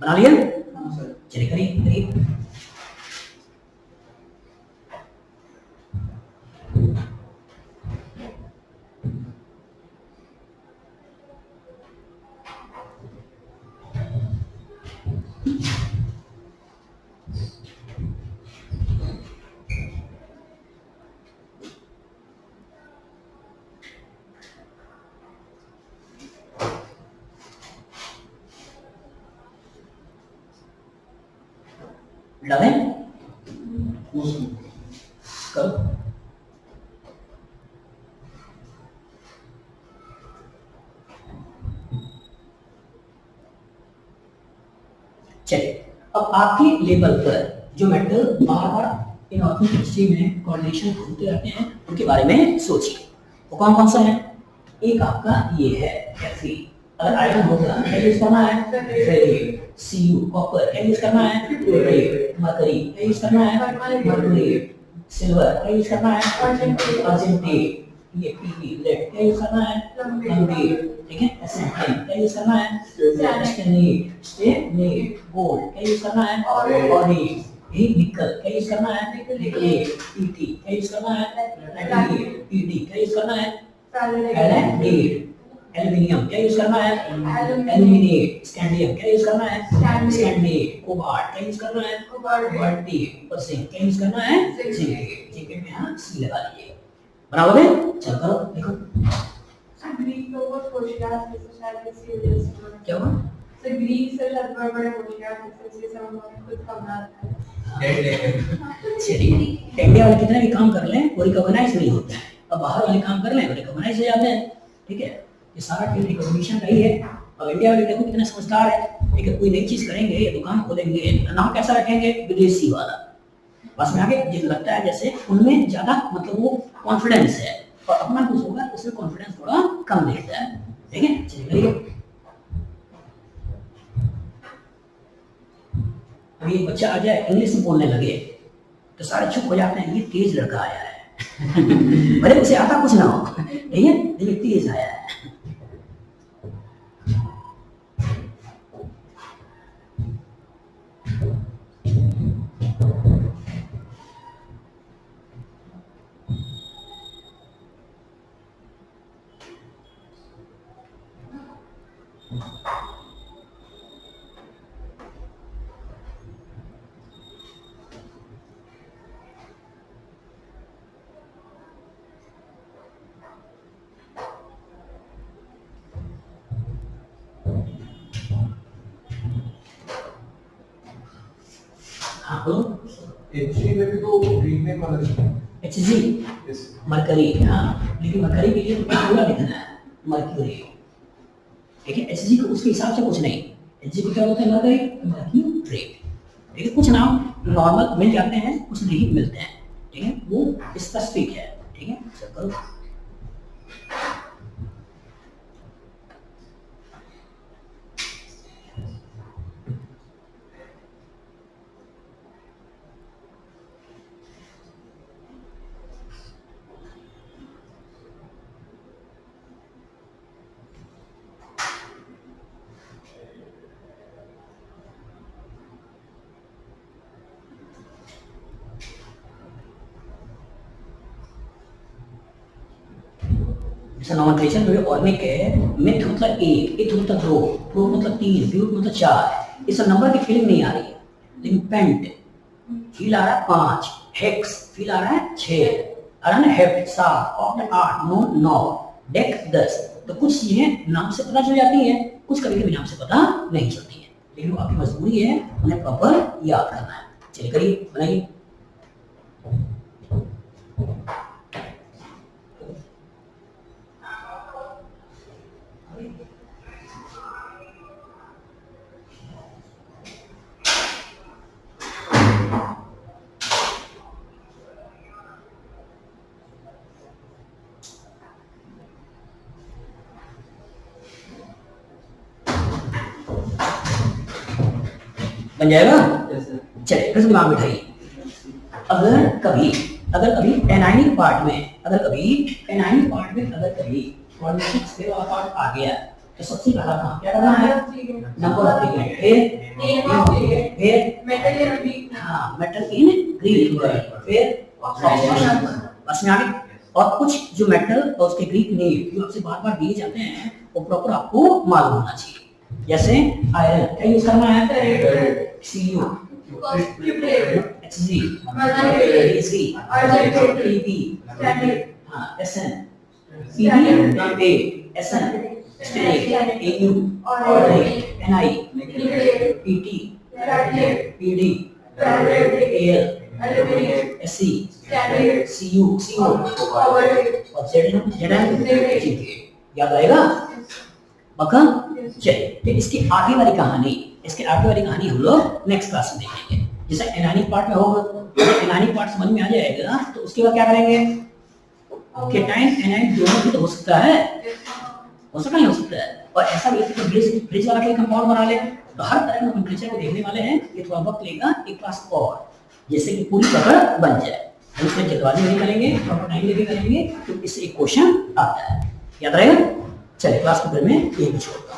Speaker 1: बना लिया, चलिए करिए करिए। डालें करो। चलिए, अब आपके लेवल पर जो मेटल बार बार इनऑर्गेनिक केमिस्ट्री में कोऑर्डिनेशन घूमते रहते हैं उनके बारे में सोचिए। वो कौन कौन सा है? एक आपका ये है Fe, अगर आयरन होगा क्या यूज करना है फेरेट, Cu कॉपर क्या यूज करना है क्लोराइड, मरकरी क्या यूज करना है मरकरी, सिल्वर क्या यूज करना है अर्जेंटेट, ये Pb लेड क्या यूज करना है लंबेट, ठीक है, एसेंटेन क्या यूज करना है स्टेनेट, स्टेनेट, गोल्ड क्या यूज करना है ऑरेंज, ये निकल क्या यूज करना है निकलेट, Pt क्या यूज करना है लैटिनेट, Pd क्या यूज करना है पैलेडेट, एल्युमिनियम क्या यूज करना है एल्यूमिनेट, स्कैंडियम क्या यूज करना है स्कैंडेट, कोबाल्ट क्या यूज करना है कोबाल्ट, और जिंक क्या यूज करना है जिंक, जिंक में हां सी लगा दीजिए। बनाओगे, चल करो देखो
Speaker 3: ग्रीक तो बहुत होशियार थे, तो शायद इसी वजह से
Speaker 1: क्या हुआ।
Speaker 3: तो ग्रीक से शायद बड़े होशियार थे, तो इसे सब उन्होंने खुद का बनाया था।
Speaker 1: चलिए, इंडिया वाले कितने भी काम कर लें वो रिकॉग्नाइज नहीं होता है, अब बाहर वाले काम कर लें वो रिकॉग्नाइज हो जाते हैं, ठीक है। ये सारा टीम रिकॉग्निशन का ही है। अब इंडिया वाले देखो कितने समझदार है, ठीक है, कोई नई चीज करेंगे या दुकान खोलेंगे, नाम कैसा रखेंगे विदेशी वाला। बस में आगे जिन लगता है जैसे उनमें ज्यादा मतलब वो कॉन्फिडेंस है, और अपना कुछ होगा तो उसमें कॉन्फिडेंस थोड़ा कम दिखता है, ठीक है। चलिए अभी एक बच्चा आ जाए इंग्लिश में बोलने लगे तो सारे चुप हो जाते हैं, ये तेज लड़का आया है भले उसे आता कुछ ना हो, ठीक है, लेकिन तेज आया है।
Speaker 4: HG में भी तो ग्रीक में माना जाता है।
Speaker 1: HG
Speaker 4: Yes.
Speaker 1: मरकरी, हाँ, लेकिन मरकरी के लिए तो पूरा लिखना है मर्क्यूरी, ठीक है। HG को उसके हिसाब से कुछ नहीं, HG को क्या बोलते हैं मरकरी मर्क्यूरेट, ठीक है। कुछ नाम नॉर्मल मिल जाते हैं, कुछ नहीं मिलते हैं, ठीक है, वो स्पेसिफिक है, ठीक है। चलो इसका नोमेनक्लेचर जो है ऑर्गेनिक है। मिथ मतलब एक, इथ मतलब दो, प्रूफ मतलब तीन, ब्यूट मतलब चार। इस नंबर की फीलिंग नहीं आ रही है, लेकिन पेंट फील आ रहा है 5, हेक्स फील आ रहा है 6, आ रहा है ना, हेप्ट 7, ऑक्ट 8, नोन 9, डेक 10। तो कुछ चीजें नाम से पता चल जाती हैं, कुछ कभी कभी नाम से पता नहीं चलती है, लेकिन आपकी मजबूरी है उन्हें प्रॉपर याद करना है। चलिए करिए, बनाइए। बन जाएगा? चलिए फिर दिमाग बिठाइए। अगर कभी एनाइनिक पार्ट में अगर कभी फॉर्मेशन से वाला पार्ट आ गया तो सबसे पहला काम क्या करना है? नंबर ऑफ लिगेंड, फिर मेटल इन ग्रीक, फिर बस में आ गए। और कुछ जो मेटल और उसके ग्रीक नेम जो आपसे बार-बार दिए जाते हैं वो प्रॉपर आपको मालूम होना चाहिए। जैसे आयरन क्या यूज करना है? Cu, Hg, Ag, Pb, हाँ Sn, Pb, A, Sn, Stake, Au, Ni, Pt, Pd, Al, Sc, Cu, CO और Zn, याद आएगा? पक्का? चलिए फिर इसकी आगे वाली कहानी हम लोग नेक्स्ट क्लास में देखेंगे। जैसे एनाइनिक पार्ट में होगा, एनाइनिक पार्ट समझ में आ जाएगा तो उसके बाद क्या करेंगे? केटाइन एनाइन दोनों भी तो हो सकता है, हो सकता है। और ऐसा भी है कि ब्रिज वाला कोई कंपाउंड बना ले, तो हर तरह के नोमेनक्लेचर को देखने वाले हैं। ये थोड़ा वक्त लेगा, एक क्लास और, जैसे कि पूरी पकड़ बन जाए। हम इसमें जल्दबाजी नहीं करेंगे, प्रॉपर टाइम लेके करेंगे, तो इससे एक क्वेश्चन आता है, याद रहेगा। चलिए क्लास के में यही छोड़